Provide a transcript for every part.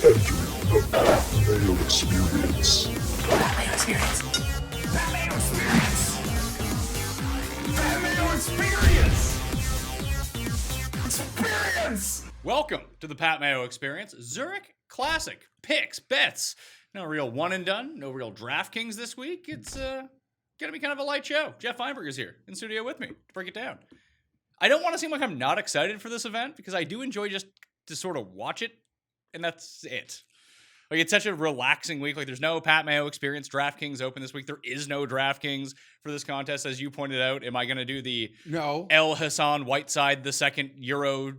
Entering the Mayo Experience. Mayo Experience. Mayo Experience. Mayo Experience. Experience. Welcome to the Pat Mayo Experience. Zurich Classic Picks, bets. No real one and done. No real DraftKings this week. It's going to be kind of a light show. Geoff Fienberg is here in studio with me to break it down. I don't want to seem like I'm not excited for this event because I do enjoy just to sort of watch it, and that's it. Like, it's such a relaxing week. Like, there's no Pat Mayo Experience DraftKings open this week. There is no DraftKings for this contest, as you pointed out. Am I going to do the El Hassan Whiteside the second Euro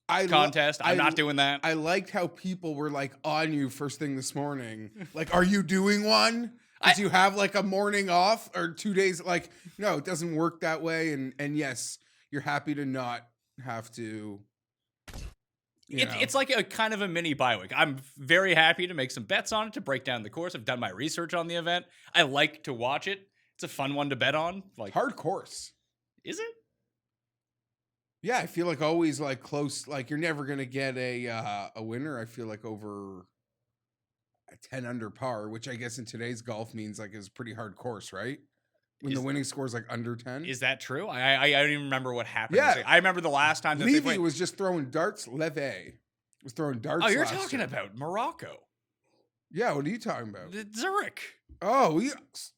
contest? I'm not doing that. I liked how people were like on you first thing this morning. Like, are you doing one? Did you have like a morning off or 2 days? Like, no, it doesn't work that way. And yes, you're happy to not have to. It's like a kind of a mini bye week. I'm very happy to make some bets on it, to break down the course. I've done my research on the event. I like to watch it. It's a fun one to bet on. Like, hard course. Is it? Yeah, I feel like always like close. Like, you're never gonna get a winner. I feel like over a 10 under par, which I guess in today's golf means like is a pretty hard course, right? When the winning score is like under 10. Is that true? I don't even remember what happened. Yeah. I remember the last time that Levy was just throwing darts. Levy was throwing darts. Oh, you're talking about Morocco. Yeah, what are you talking about? Zurich. Oh, yes.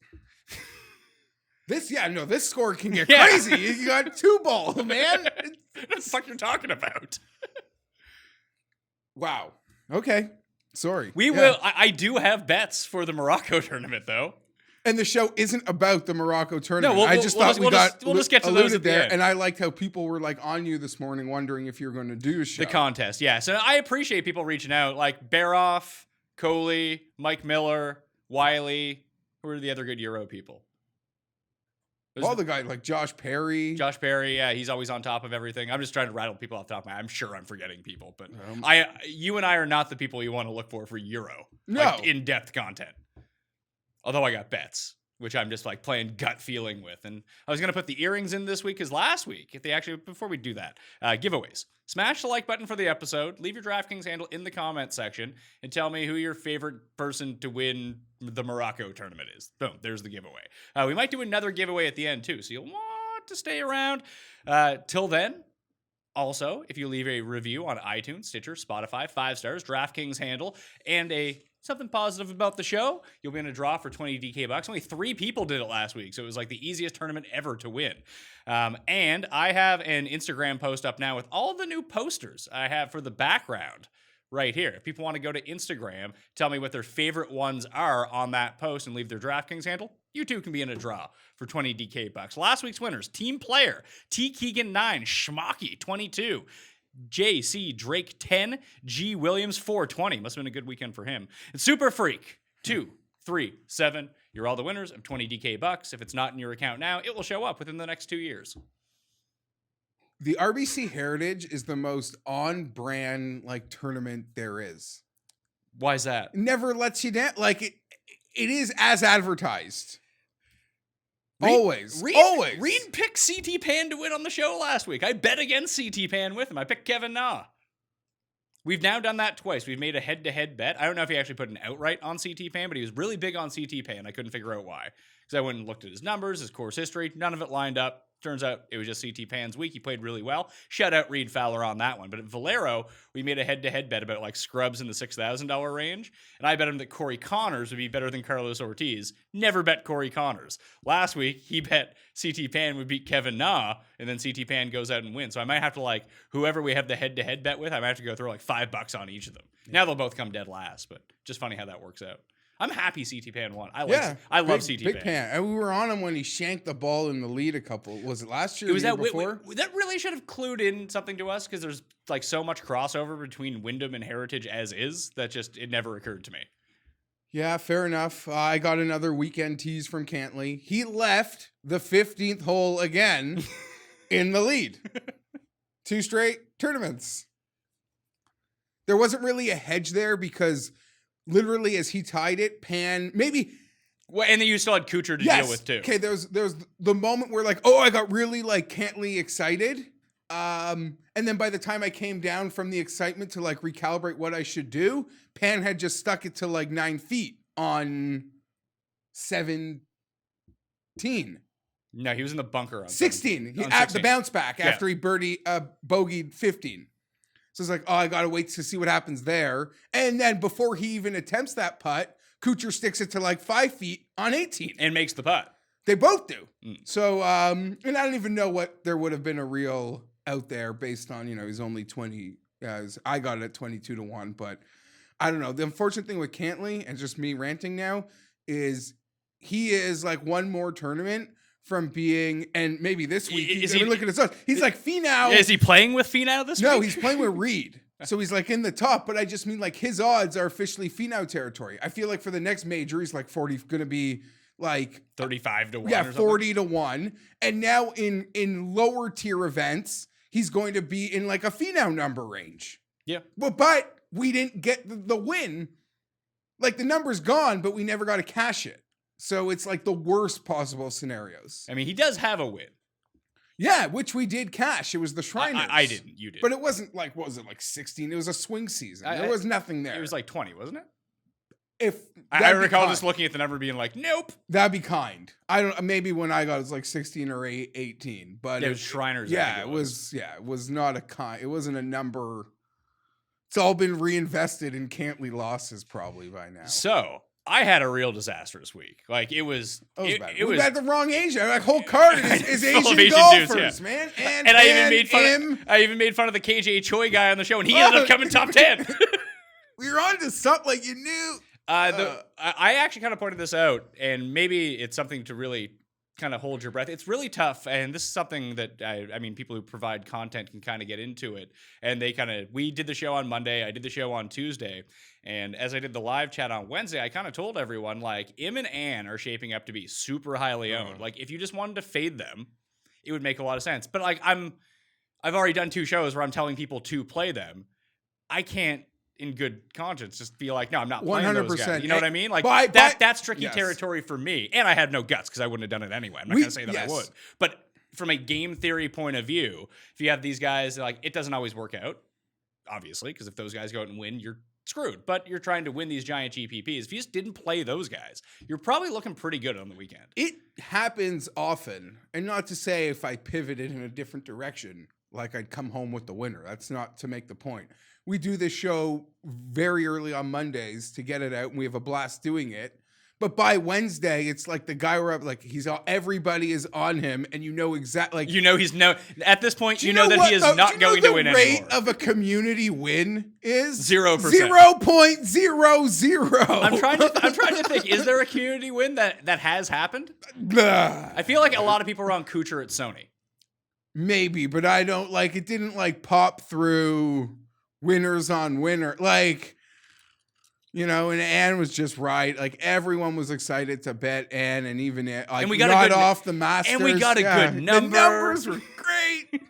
This score can get crazy. You got 2 balls, man. What the fuck you're talking about? Wow. Okay. Sorry. We will. I do have bets for the Morocco tournament, though. And the show isn't about the Morocco tournament. No, I just thought we'll just get to those at the there. end. And I liked how people were like on you this morning, wondering if you were going to do a show. The contest, yeah. So I appreciate people reaching out, like Baroff, Coley, Mike Miller, Wiley. Who are the other good Euro people? All the guys like Josh Perry. Josh Perry, yeah, he's always on top of everything. I'm just trying to rattle people off the top of my head. I'm sure I'm forgetting people, but you and I are not the people you want to look for Euro. No. Like, in-depth content. Although I got bets, which I'm just like playing gut feeling with. And I was going to put the earrings in this week because last week, before we do that, giveaways. Smash the like button for the episode. Leave your DraftKings handle in the comment section and tell me who your favorite person to win the Morocco tournament is. Boom, there's the giveaway. We might do another giveaway at the end too, so you'll want to stay around. Till then, also, if you leave a review on iTunes, Stitcher, Spotify, 5 stars, DraftKings handle, and something positive about the show, you'll be in a draw for 20 DK bucks. Only 3 people did it last week, so it was like the easiest tournament ever to win. And I have an Instagram post up now with all the new posters I have for the background right here. If people want to go to Instagram, tell me what their favorite ones are on that post and leave their DraftKings handle, you too can be in a draw for 20 DK bucks. Last week's winners: Team Player, T. Keegan 9, Schmocky 22, JC Drake 10, G Williams 420. Must have been a good weekend for him. And Super Freak 2, 3, 7. You're all the winners of 20 DK bucks. If it's not in your account now, it will show up within the next 2 years. The RBC Heritage is the most on-brand like tournament there is. Why is that? Never lets you down. Like it is as advertised. Always. Reed picked CT Pan to win on the show last week. I bet against CT Pan with him. I picked Kevin Na. We've now done that twice. We've made a head-to-head bet. I don't know if he actually put an outright on CT Pan, but he was really big on CT Pan. I couldn't figure out why. Because I went and looked at his numbers, his course history. None of it lined up. Turns out it was just CT Pan's week. He played really well. Shout out Reed Fowler on that one. But at Valero, we made a head-to-head bet about like scrubs in the $6,000 range. And I bet him that Corey Connors would be better than Carlos Ortiz. Never bet Corey Connors. Last week, he bet CT Pan would beat Kevin Na. And then CT Pan goes out and wins. So I might have to like, whoever we have the head-to-head bet with, I might have to go throw like $5 on each of them. Yeah. Now they'll both come dead last. But just funny how that works out. I'm happy CT Pan won. I love CT Big Pan. And we were on him when he shanked the ball in the lead a couple. Was it last year? It was the year before? That really should have clued in something to us because there's like so much crossover between Wyndham and Heritage as is that just it never occurred to me. Yeah, fair enough. I got another weekend tease from Cantley. He left the 15th hole again in the lead. 2 straight tournaments. There wasn't really a hedge there because literally as he tied it, Pan maybe. Well, and then you still had Kuchar to deal with too. Okay, there's the moment where like, oh, I got really like Cantley excited, And then by the time I came down from the excitement to like recalibrate what I should do, Pan had just stuck it to like 9 feet on 17. No, he was in the bunker on 16. He, on at the 16. bounce back after he bogeyed 15. So it's like, oh, I got to wait to see what happens there. And then before he even attempts that putt, Kuchar sticks it to like 5 feet on 18. And makes the putt. They both do. Mm. So, and I don't even know what there would have been a real out there based on, he's only 20. I got it at 22 to 1, but I don't know. The unfortunate thing with Cantley, and just me ranting now, is he is like one more tournament from being, and maybe this week, look at his odds. He's like Finau. Is he playing with Finau this week? No, he's playing with Reed. So he's like in the top, but I just mean like his odds are officially Finau territory. I feel like for the next major, he's like 40, going to be like 35 to 1. Yeah, or something. 40 to 1. And now in lower tier events, he's going to be in like a Finau number range. Yeah. But we didn't get the win. Like the number's gone, but we never got to cash it. So it's like the worst possible scenarios. I mean, he does have a win. Yeah, which we did cash. It was the Shriners. I didn't. You did. But it wasn't like, what was it, like 16? It was a swing season. There was nothing there. It was like 20, wasn't it? If I recall just looking at the number being like, nope. That'd be kind. I don't. Maybe when I got it was like 16 or 18. But it was Shriners. Yeah, it was. Yeah, it was not a kind. It wasn't a number. It's all been reinvested in Cantley losses probably by now. So I had a real disastrous week. Like it was. It was at the wrong Asian. Like whole card is full Asian, of Asian golfers, dudes, yeah. man. And I even made fun. I even made fun of the KJ Choi guy on the show, and he ended up coming top 10. We were on to something like you knew. I actually kind of pointed this out, and maybe it's something to really kind of hold your breath. It's really tough, and this is something that I mean, people who provide content can kind of get into it. And we did the show on Monday, I did the show on Tuesday, and as I did the live chat on Wednesday, I kind of told everyone like Im and Ann are shaping up to be super highly owned. Like if you just wanted to fade them, it would make a lot of sense. But like I've already done 2 shows where I'm telling people to play them. I can't, in good conscience, just be like, no, I'm not playing 100%. Those guys. You know what I mean? Like that's tricky territory for me. And I had no guts because I wouldn't have done it anyway. I'm not going to say that I would. But from a game theory point of view, if you have these guys, like it doesn't always work out, obviously, because if those guys go out and win, you're screwed. But you're trying to win these giant GPPs. If you just didn't play those guys, you're probably looking pretty good on the weekend. It happens often. And not to say if I pivoted in a different direction, like I'd come home with the winner. That's not to make the point. We do this show very early on Mondays to get it out, and we have a blast doing it. But by Wednesday, it's like the guy we're up, like everybody is on him, and exactly like at this point you know that he is not going to win anymore. The rate of a community win is 0%. 0.00. I'm trying to think. Is there a community win that has happened? I feel like a lot of people were on Kuchar at Sony. Maybe, but I don't like it. Didn't like pop through. Winners on winner, like, and Ann was just right. Like everyone was excited to bet Ann, and even and we got off the Masters, and we got a good number. The numbers were great.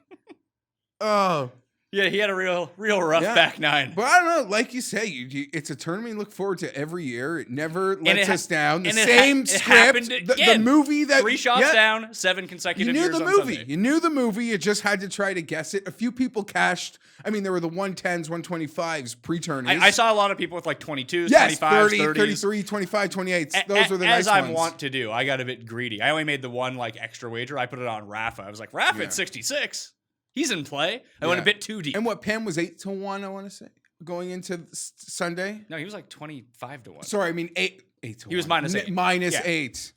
Oh. Yeah, he had a real rough back 9. But I don't know, like you say, it's a tournament you look forward to every year. It never lets us down. The same script, the movie that 3 shots down, 7 consecutive years on Sunday. You knew the movie. You just had to try to guess it. A few people cashed. I mean, there were the 110s, 125s pre-tourneys. I saw a lot of people with like 22s, yes, 25s, 30, 30s. 33, 25, 28s. Those were the nice ones. As I want to do, I got a bit greedy. I only made the one like extra wager. I put it on Rafa. I was like, Rafa at 66. He's in play. I went a bit too deep. And what, Pam was 8 to 1, I want to say, going into Sunday? No, he was like 25 to 1. Sorry, I mean 8 to 1. He was minus 8. Minus 8.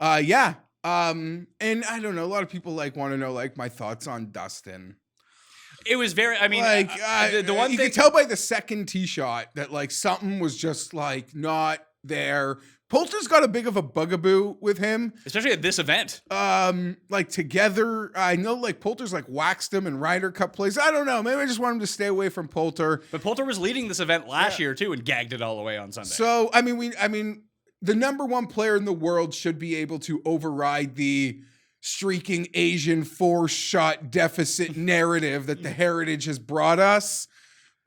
Yeah. And I don't know. A lot of people want to know my thoughts on Dustin. It was very, I mean, the one you thing. could tell by the second tee shot that something was just not there. Poulter's got a big of a bugaboo with him. Especially at this event. Together, I know Poulter's waxed him in Ryder Cup plays. I don't know. Maybe I just want him to stay away from Poulter. But Poulter was leading this event last year too and gagged it all the way on Sunday. So, I mean, the number 1 player in the world should be able to override the streaking Asian 4-shot deficit narrative that the Heritage has brought us.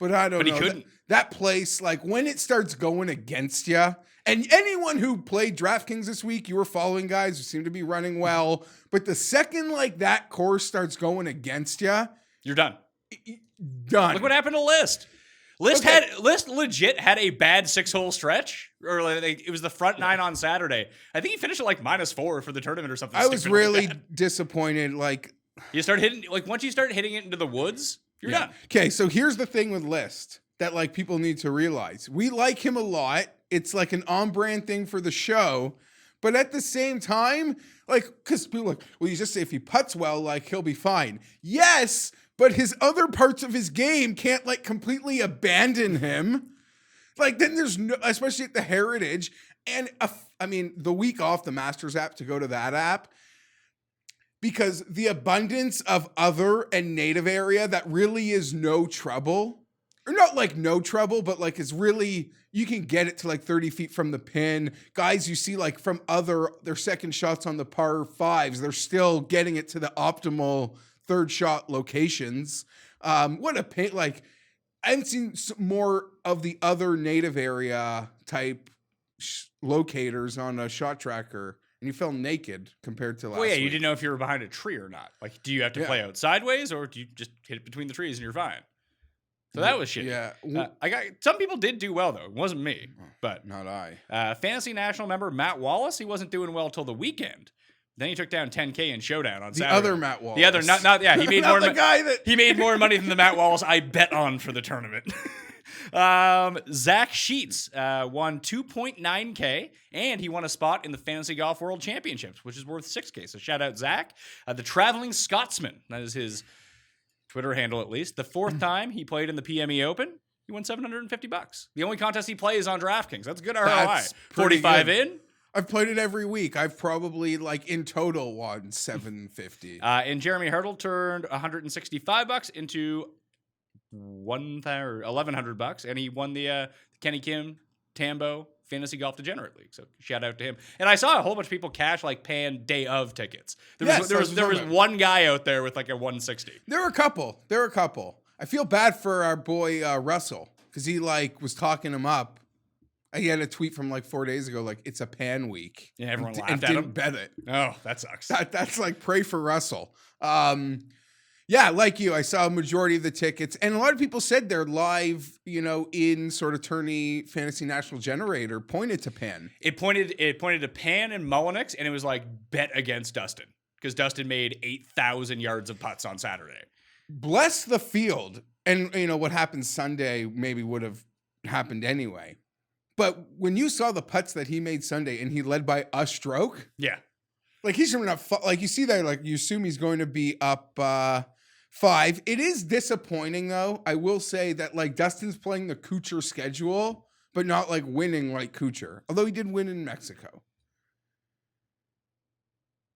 But I don't know. He couldn't. that place, like when it starts going against you, and anyone who played DraftKings this week, you were following guys who seem to be running well, but the second like that course starts going against you, You're done. done. Look what happened to List. List legit had a bad 6-hole stretch, or it was the front 9 on Saturday. I think he finished at like -4 for the tournament or something. I was stupid like really that. disappointed. Like, You start hitting, like once you start hitting it into the woods, you're done. Okay, so here's the thing with List that like people need to realize. We like him a lot. It's like an on-brand thing for the show, but at the same time, like, because people are like, well, you just say if he putts well, like he'll be fine. Yes, but his other parts of his game can't like completely abandon him. Like then there's no, especially at the Heritage, and I mean the week off the Masters app to go to that app. Because the abundance of other and native area that really is no trouble, or not like no trouble, but like it's really, you can get it to like 30 feet from the pin. Guys, you see like from their second shots on the par 5s, they're still getting it to the optimal third shot locations. What a pain, like I haven't seen more of the other native area type locators on a shot tracker. And you felt naked compared to last Well, yeah, you week. didn't know if you were behind a tree or not. Like, do you have to play out sideways, or do you just hit it between the trees and you're fine? So that was shitty. Yeah. Some people did do well though. It wasn't me, but Not I. Fantasy National member Matt Wallace, he wasn't doing well till the weekend. Then he took down 10K in Showdown on The Saturday. other Matt Wallace. The other, he made Not more. the guy that He made more money than the Matt Wallace I bet on for the tournament. Zach Sheets won 2.9K, and he won a spot in the Fantasy Golf World Championships, which is worth 6K. So shout out Zach, the Traveling Scotsman. That is his Twitter handle, at least. The 4th time he played in the PME Open, he won $750. The only contest he plays on DraftKings. That's good ROI. That's pretty 45 good. in. I've played it every week. I've probably like in total won $750. And Jeremy Hurdle turned $165 into $1,100, and he won the Kenny Kim Tambo Fantasy Golf Degenerate League. So shout out to him. And I saw a whole bunch of people cash like Pan day of tickets. There was one guy out there with like a 160. There were a couple. I feel bad for our boy Russell because he like was talking him up. He had a tweet from like 4 days ago, like it's a Pan week. Yeah, everyone and laughed at didn't him. bet it. Oh, that sucks. That's like pray for Russell. Yeah, like you, I saw a majority of the tickets, and a lot of people said they're live, in sort of tourney fantasy national generator pointed to Pan. It pointed to Pan and Mullenix, and it was like bet against Dustin because Dustin made 8,000 yards of putts on Saturday. Bless the field, and what happened Sunday maybe would have happened anyway. But when you saw the putts that he made Sunday, and he led by a stroke, Yeah. like he's not like you see that, like you assume he's going to be up 5. It is disappointing though. I will say that like Dustin's playing the Kuchar schedule, but not like winning like Kuchar. Although he did win in Mexico.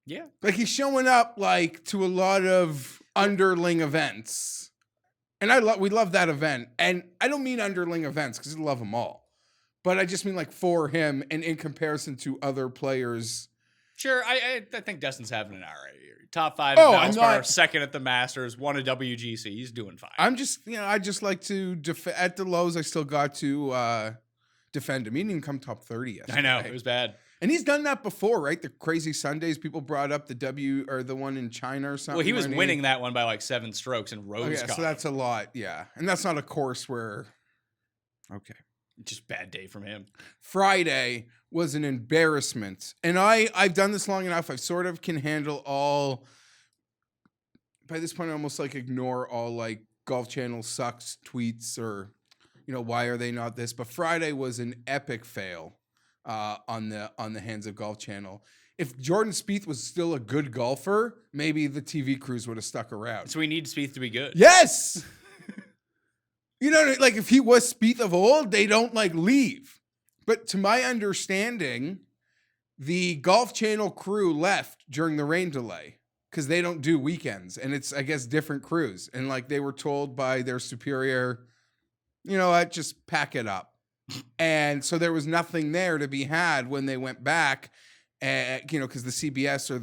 Yeah. Like he's showing up like to a lot of underling events. And we love that event. And I don't mean underling events because I love them all. But I just mean like for him and in comparison to other players. Sure, I think Dustin's having an alright year. Top 5 Oh, at I'm Valspar, not- second at the Masters, won a WGC. He's doing fine. I'm just, I just like to at the lows. I still got to defend him. He didn't even come top 30 yesterday. I know, it was bad. And he's done that before, right? The crazy Sundays people brought up the one in China or something. Well, he was winning that one by like 7 strokes and Rose Yeah, caught so that's a lot. Yeah, and that's not a course where. Okay. just bad day from him. Friday was an embarrassment. And I've done this long enough. I sort of can handle all, by this point, I almost like ignore all like Golf Channel sucks tweets or, why are they not this? But Friday was an epic fail on the hands of Golf Channel. If Jordan Spieth was still a good golfer, maybe the TV crews would have stuck around. So we need Spieth to be good. Yes! Like if he was Spieth of old, they don't like leave. But to my understanding, the Golf Channel crew left during the rain delay because they don't do weekends. And it's, I guess, different crews. And like they were told by their superior, just pack it up. And so there was nothing there to be had when they went back, because the CBS or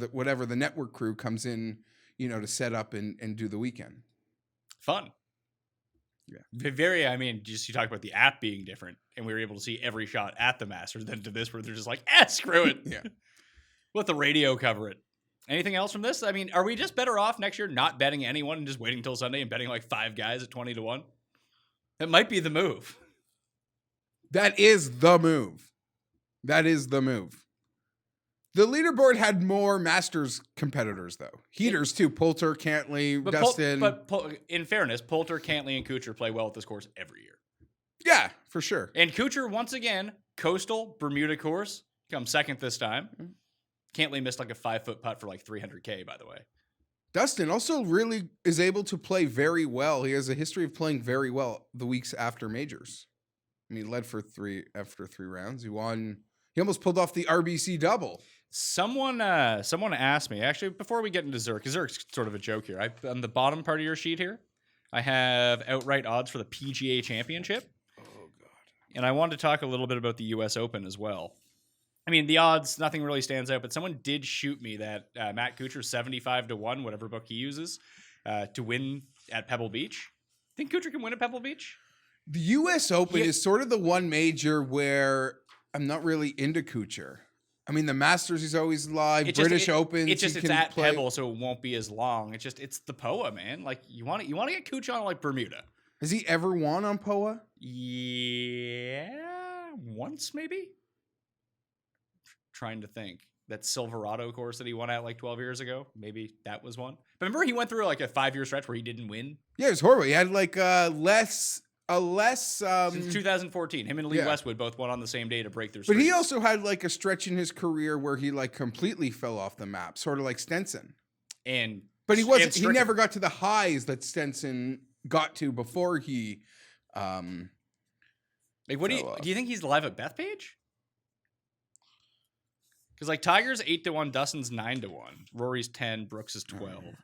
the network crew comes in, to set up and do the weekend. Fun. Very, I mean, just you talk about the app being different, and we were able to see every shot at the Masters, then to this where they're just like, screw it. Yeah. Let the radio cover it. Anything else from this? I mean, are we just better off next year not betting anyone and just waiting till Sunday and betting like 5 guys at 20-1? That might be the move. That is the move. That is the move. The leaderboard had more Masters competitors, though. Heaters, too. Poulter, Cantley, Dustin. In fairness, Poulter, Cantley, and Kuchar play well at this course every year. Yeah, for sure. And Kuchar, once again, coastal, Bermuda course, comes second this time. Cantley missed like a 5-foot putt for like 300K, by the way. Dustin also really is able to play very well. He has a history of playing very well the weeks after majors. I mean, he led after 3 rounds. He won. He almost pulled off the RBC double. Someone asked me, actually, before we get into Zurich, Zurich's sort of a joke here. On the bottom part of your sheet here, I have outright odds for the PGA Championship. Oh, God. And I wanted to talk a little bit about the U.S. Open as well. I mean, the odds, nothing really stands out, but someone did shoot me that Matt Kuchar 75-1, whatever book he uses, to win at Pebble Beach. Think Kuchar can win at Pebble Beach? The U.S. Open is sort of the one major where I'm not really into Kuchar. I mean, the Masters, he's always live. British Open, it's at Pebble, so it won't be as long. It's the POA, man. Like you want to get Kuchar on like Bermuda. Has he ever won on POA? Yeah, once maybe. Trying to think. That Silverado course that he won at like 12 years ago, maybe that was one. But remember, he went through like a 5-year stretch where he didn't win. Yeah, it was horrible. He had like less. Since 2014, him and Lee Westwood both won on the same day to break their streak. But he also had like a stretch in his career where he like completely fell off the map, sort of like Stenson. But he never got to the highs that Stenson got to before he like what do you think he's live at Bethpage? Because like Tiger's 8-1, Dustin's 9-1, Rory's 10, Brooks is 12. I'm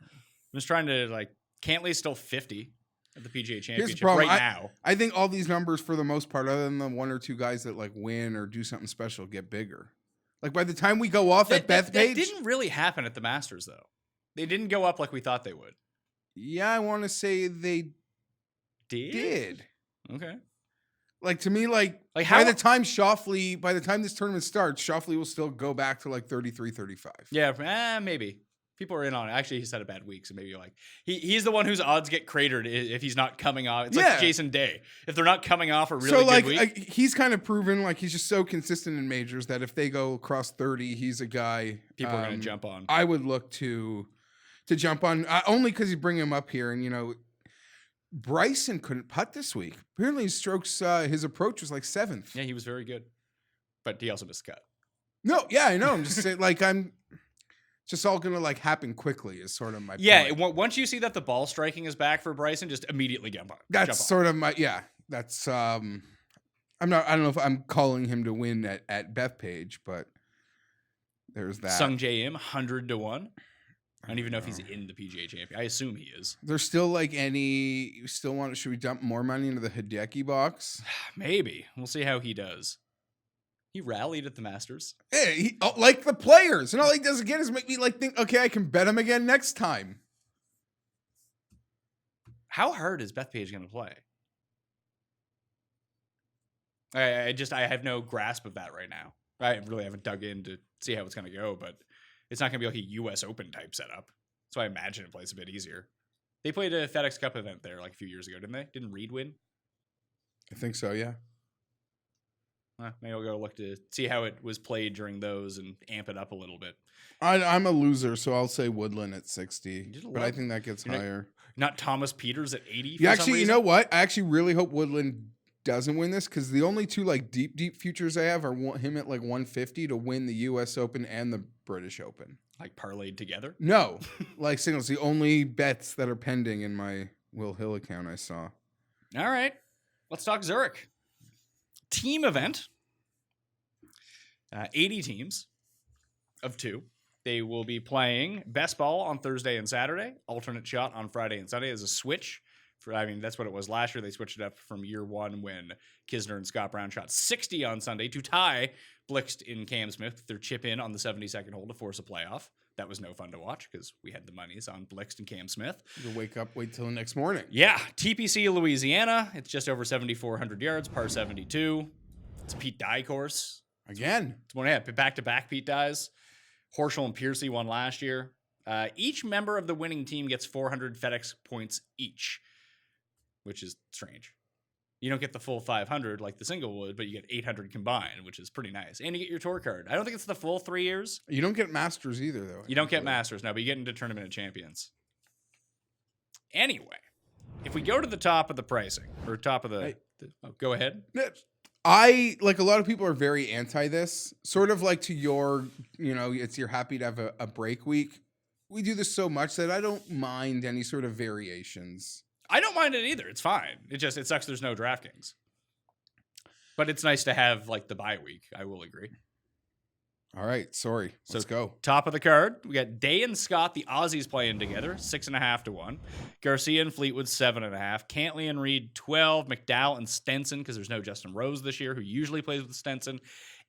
just trying to like Cantley's still 50 at the PGA Championship right now. I think all these numbers, for the most part, other than the 1 or 2 guys that like win or do something special, get bigger. Like by the time we go off at Bethpage, that didn't really happen at the Masters though. They didn't go up like we thought they would. Yeah, I want to say they did. Okay. Like to me, like how, by the time this tournament starts, Schauffele will still go back to like 33, 35. Yeah, maybe. People are in on it. Actually, he's had a bad week, so maybe like he's the one whose odds get cratered if he's not coming off. It's like Jason Day. If they're not coming off a really good week. He's kind of proven like he's just so consistent in majors that if they go across 30, he's a guy people are going to jump on. I would look to jump on only because you bring him up here, and Bryson couldn't putt this week. Apparently, his strokes, his approach was like 7th. Yeah, he was very good, but he also missed cut. No, yeah, I know. I'm just saying, like just all gonna like happen quickly is sort of my point. Once you see that the ball striking is back for Bryson, just immediately jump on. That's sort of my that's I don't know if I'm calling him to win at Bethpage, but there's that. Sung Jae Im 100-1. I don't even know if he's in the PGA Champion. I assume he is. There's still like should we dump more money into the Hideki box? Maybe. We'll see how he does. He rallied at the Masters. Yeah, like the players. And all he does again is make me like think, okay, I can bet him again next time. How hard is Bethpage going to play? I have no grasp of that right now. I really haven't dug in to see how it's going to go, but it's not going to be like a U.S. Open type setup. So I imagine it plays a bit easier. They played a FedEx Cup event there like a few years ago, didn't they? Didn't Reed win? I think so, yeah. Maybe I'll go look to see how it was played during those and amp it up a little bit. I'm a loser, so I'll say Woodland at 60, but I think that gets higher. Not Thomas Peters at 80? Yeah, actually, you know what? I actually really hope Woodland doesn't win this because the only 2 like deep futures I have are him at like 150 to win the U.S. Open and the British Open. Like parlayed together? No, like singles. The only bets that are pending in my Will Hill account I saw. All right, let's talk Zurich. Team event. 80 teams of 2. They will be playing best ball on Thursday and Saturday, alternate shot on Friday and Sunday as a switch. That's what it was last year. They switched it up from year 1 when Kisner and Scott Brown shot 60 on Sunday to tie Blixt and Cam Smith with their chip in on the 72nd hole to force a playoff. That was no fun to watch because we had the monies on Blixt and Cam Smith. You'll wait till the next morning. Yeah, TPC Louisiana. It's just over 7,400 yards, par 72. It's a Pete Dye course. Again. It's one back-to-back Pete Dyes. Horschel and Piercy won last year. Each member of the winning team gets 400 FedEx points each, which is strange. You don't get the full 500 like the single would, but you get 800 combined, which is pretty nice. And you get your tour card. I don't think it's the full 3 years. You don't get Masters either, though. You don't get Masters, no, but you get into Tournament of Champions. Anyway, if we go to the top of the pricing, or top of the go ahead. I, like, a lot of people are very anti this. Sort of like to your, you're happy to have a break week. We do this so much that I don't mind any sort of variations. I don't mind it either. It's fine. It sucks there's no DraftKings. But it's nice to have, like, the bye week. I will agree. All right. Sorry. Let's go. Top of the card, we got Day and Scott, the Aussies, playing together, 6.5 to 1. Garcia and Fleetwood, 7.5. Cantley and Reed, 12. McDowell and Stenson, because there's no Justin Rose this year, who usually plays with Stenson,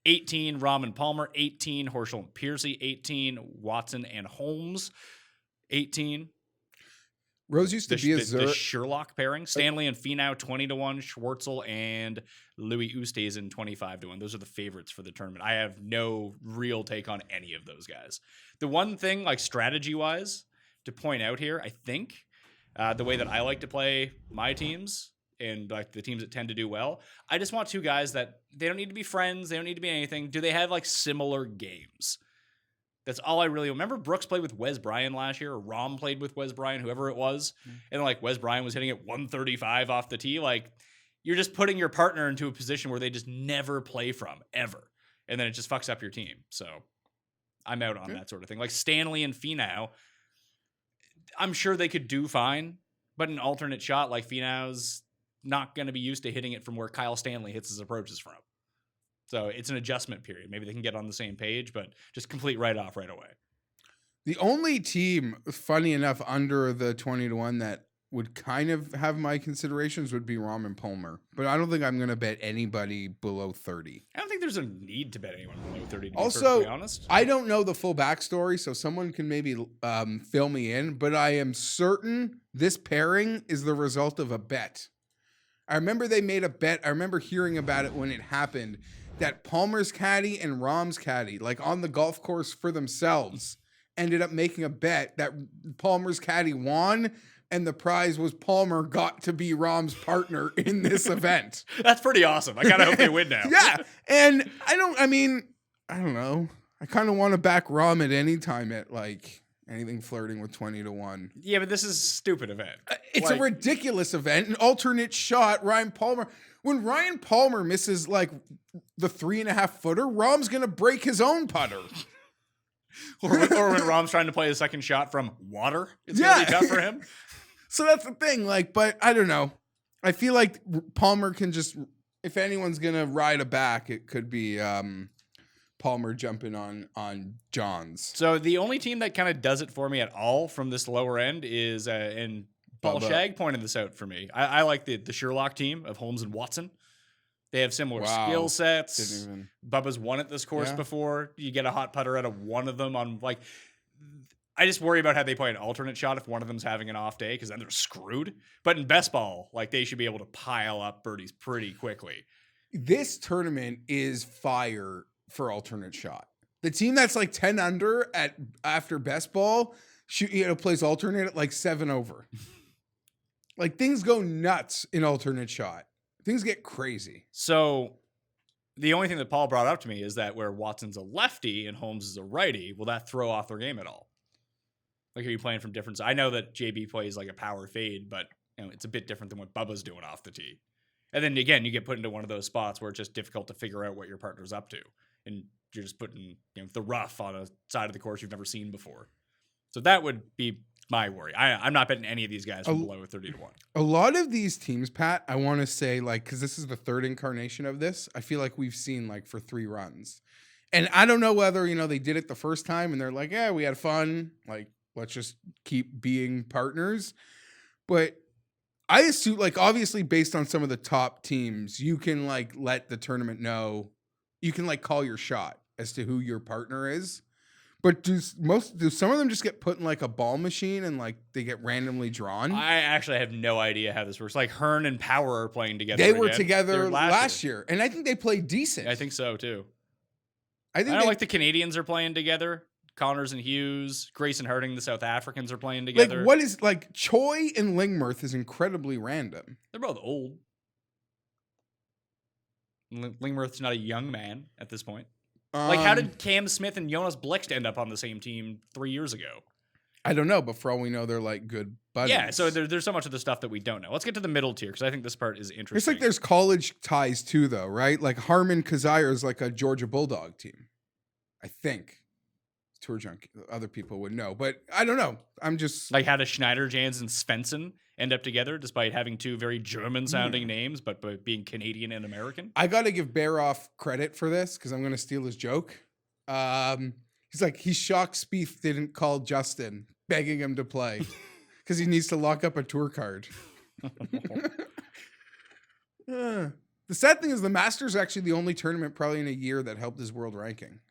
18. Rahm and Palmer, 18. Horschel and Piercy, 18. Watson and Holmes, 18. Rose used to be a the Zurich. Sherlock pairing. Stanley and Finau, 20 to 1. Schwartzel and Louis Oosthuizen, 25 to 1. Those are the favorites for the tournament. I have no real take on any of those guys. The one thing, like, strategy-wise, to point out here, I think, the way that I like to play my teams and, like, the teams that tend to do well, I just want two guys that they don't need to be friends. They don't need to be anything. Do they have, like, similar games? That's all I really remember. Brooks played with Wes Bryan last year, or Rahm played with Wes Bryan, whoever it was. And, like, Wes Bryan was hitting it 135 off the tee. Like, you're just putting your partner into a position where they just never play from, ever. And then it just fucks up your team. So I'm out on that sort of thing. Like, Stanley and Finau, I'm sure they could do fine, but an alternate shot like Finau's not going to be used to hitting it from where Kyle Stanley hits his approaches from. So it's an adjustment period. Maybe they can get on the same page, but just complete write-off right away. The only team, funny enough, under the 20 to 1 that would kind of have my considerations would be Rahm and Palmer. But I don't think I'm going to bet anybody below 30. I don't think there's a need to bet anyone below 30, to be Also, perfectly honest. I don't know the full backstory, so someone can maybe fill me in, but I am certain this pairing is the result of a bet. I remember they made a bet. I remember hearing about it when it happened, that Palmer's caddy and Rahm's caddy, like on the golf course for themselves, ended up making a bet that Palmer's caddy won, and the prize was Palmer got to be Rahm's partner in this event. That's pretty awesome. I kind of hope they win now. Yeah, and I don't know. I kind of want to back Rahm at any time at, like, anything flirting with 20 to 1. Yeah, but this is a stupid event. It's a ridiculous event. An alternate shot, Ryan Palmer. When Ryan Palmer misses, like, the 3.5 footer, Rahm's going to break his own putter. or when Rahm's trying to play a second shot from water, it's going to be tough for him. So that's the thing. Like, but I don't know. I feel like Palmer can just, if anyone's going to ride a back, it could be Palmer jumping on Johns. So the only team that kind of does it for me at all from this lower end is, and Paul Shag pointed this out for me. I like the Sherlock team of Holmes and Watson. They have similar skill sets. Bubba's won at this course before. You get a hot putter out of one of them on, like, I just worry about how they play an alternate shot if one of them's having an off day, because then they're screwed. But in best ball, like, they should be able to pile up birdies pretty quickly. This tournament is fire for alternate shot. The team that's like 10 under after best ball plays alternate at like 7 over. Like, things go nuts in alternate shot. Things get crazy. So the only thing that Paul brought up to me is that where Watson's a lefty and Holmes is a righty, will that throw off their game at all? Like, are you playing from different? I know that JB plays like a power fade, but it's a bit different than what Bubba's doing off the tee. And then again, you get put into one of those spots where it's just difficult to figure out what your partner's up to, and you're just putting the rough on a side of the course you've never seen before. So that would be my worry. I'm not betting any of these guys from below 30 to 1. A lot of these teams, Pat, I want to say, like, because this is the third incarnation of this, I feel like we've seen, like, for 3 runs. And I don't know whether, they did it the first time and they're like, yeah, we had fun. Like, let's just keep being partners. But I assume, like, obviously based on some of the top teams, you can, like, let the tournament know. You can, like, call your shot as to who your partner is. But do some of them just get put in like a ball machine and like they get randomly drawn? I actually have no idea how this works. Like Hearn and Power are playing together. They were again. together They last year, and I think they played decent. I think so too. I think like the Canadians are playing together. Connors and Hughes, Grayson Harding, the South Africans are playing together. Like what is like Choi and Lingmerth is incredibly random. They're both old. Lingmerth's not a young man at this point. Like, how did Cam Smith and Jonas Blixt end up on the same team 3 years ago? I don't know, but for all we know, they're like good buddies. Yeah, so there's so much of the stuff that we don't know. Let's get to the middle tier because I think this part is interesting. It's like there's college ties too, though, right? Like Harmon Kazire is like a Georgia Bulldog team, I think. Tour Junk, other people would know, but I don't know. I'm just like, how does Schneider, Jans, and Svensson end up together despite having two very German-sounding names, but being Canadian and American? I got to give Baroff credit for this because I'm going to steal his joke. He's like, he's shocked Spieth didn't call Justin, begging him to play because he needs to lock up a tour card. The sad thing is the Masters are actually the only tournament probably in a year that helped his world ranking.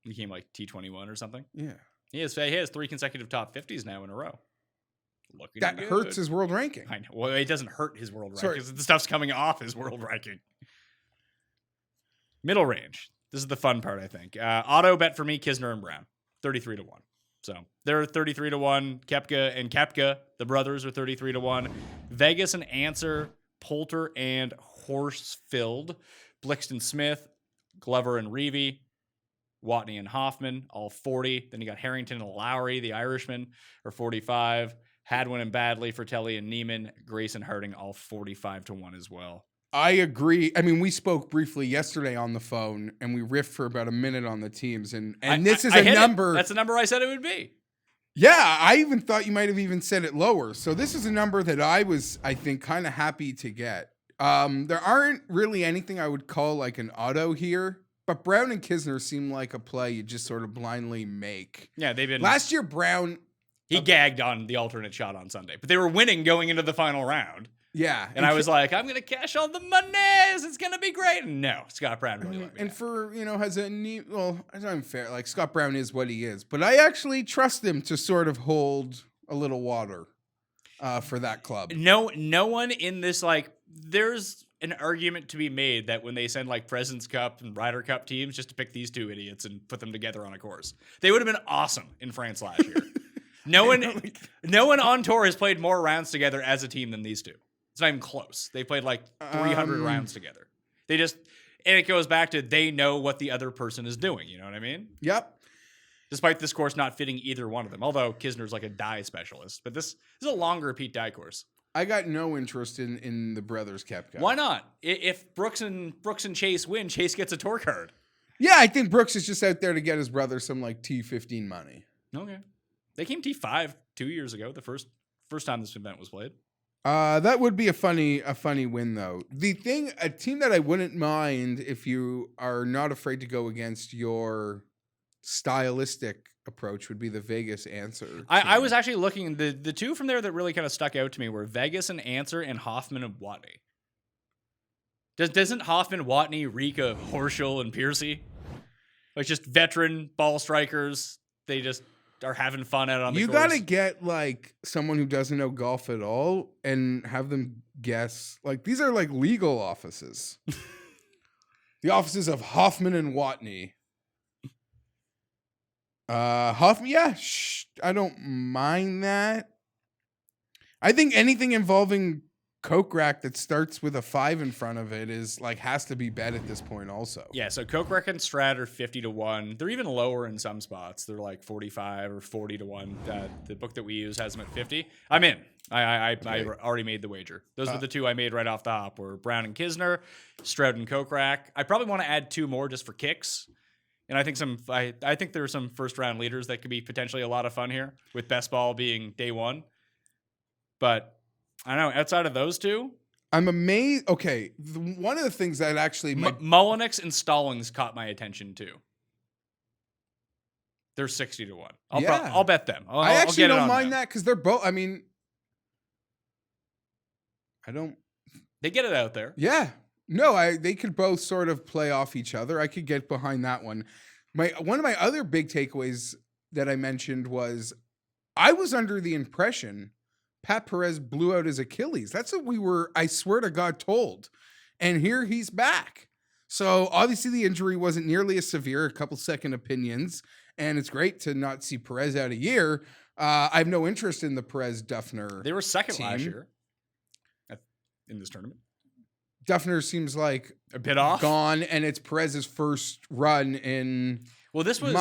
Became like T21 or something. Yeah. He has 3 consecutive top 50s now in a row. Looking that good. hurts his world ranking. I know. Well, it doesn't hurt his world Sorry. ranking. The stuff's coming off his world ranking. Middle range. This is the fun part, I think. Auto bet for me, Kisner and Brown. 33 to 1. So they're 33 to 1. Koepka and Koepka, the brothers, are 33 to 1. Vegas and Answer, Poulter and Horsfield. Blixton Smith, Glover and Reevy. Watney and Hoffman, all 40. Then you got Harrington and Lowry, the Irishman, are 45. Hadwin and Badley, Fratelli and Neiman, Grayson Harding, all 45 to 1 as well. I agree. I mean, we spoke briefly yesterday on the phone, and we riffed for about a minute on the teams, and this is a number. That's the number I said it would be. Yeah, I even thought you might have even said it lower. So this is a number that I was, I think, kind of happy to get. There aren't really anything I would call like an auto here. But Brown and Kisner seem like a play you just sort of blindly make. Yeah, they've been... Last year, Brown... He gagged on the alternate shot on Sunday. But they were winning going into the final round. Yeah. And I was like, I'm going to cash all the monies. It's going to be great. And no, Scott Brown really let me And down. for, has a neat... Well, it's not fair. Like, Scott Brown is what he is. But I actually trust him to sort of hold a little water for that club. No one in this, like... There's an argument to be made that when they send like President's Cup and Ryder Cup teams just to pick these two idiots and put them together on a course, they would have been awesome in France last year. No one on tour has played more rounds together as a team than these two. It's not even close. They played like 300 rounds together. And it goes back to they know what the other person is doing. You know what I mean? Yep. Despite this course not fitting either one of them. Although Kisner's like a die specialist, but this is a longer repeat die course. I got no interest in the brothers Koepka. Why not? If Brooks and Chase win, Chase gets a tour card. Yeah, I think Brooks is just out there to get his brother some like T15 money. Okay. They came T5 2 years ago, the first time this event was played. That would be a funny win though. A team that I wouldn't mind if you are not afraid to go against your stylistic approach would be the Vegas Answer. I was actually looking, the two from there that really kind of stuck out to me were Vegas and Answer and Hoffman and Watney. Doesn't Hoffman, Watney reek of Horschel and Piercy? Like just veteran ball strikers. They just are having fun out on the course. You gotta get like someone who doesn't know golf at all and have them guess. Like these are like legal offices. The offices of Hoffman and Watney. Hoffman, yeah, I don't mind that. I think anything involving Kokrak that starts with a 5 in front of it is like has to be bet at this point also. Yeah, so Kokrak and Strat are 50 to 1. They're even lower in some spots. They're like 45 or 40 to 1. The book that we use has them at 50. I'm in. I already made the wager. Those were the two I made right off the hop were Brown and Kisner, Stroud and Kokrak. I probably want to add 2 more just for kicks. And I think there are some first round leaders that could be potentially a lot of fun here, with best ball being day 1. But I don't know, outside of those two, I'm amazed. Okay, one of the things that actually Mullenix and Stallings caught my attention too. They're 60 to 1. I'll bet them. I actually don't mind that because they're both. I mean, They get it out there. Yeah. No, they could both sort of play off each other. I could get behind that one. One of my other big takeaways that I mentioned was I was under the impression Pat Perez blew out his Achilles. That's what we were, I swear to God, told. And here he's back. So obviously the injury wasn't nearly as severe, a couple second opinions. And it's great to not see Perez out a year. I have no interest in the Perez Duffner. They were second team. last year in this tournament. Duffner seems like A bit off. gone, and it's Perez's first run in This was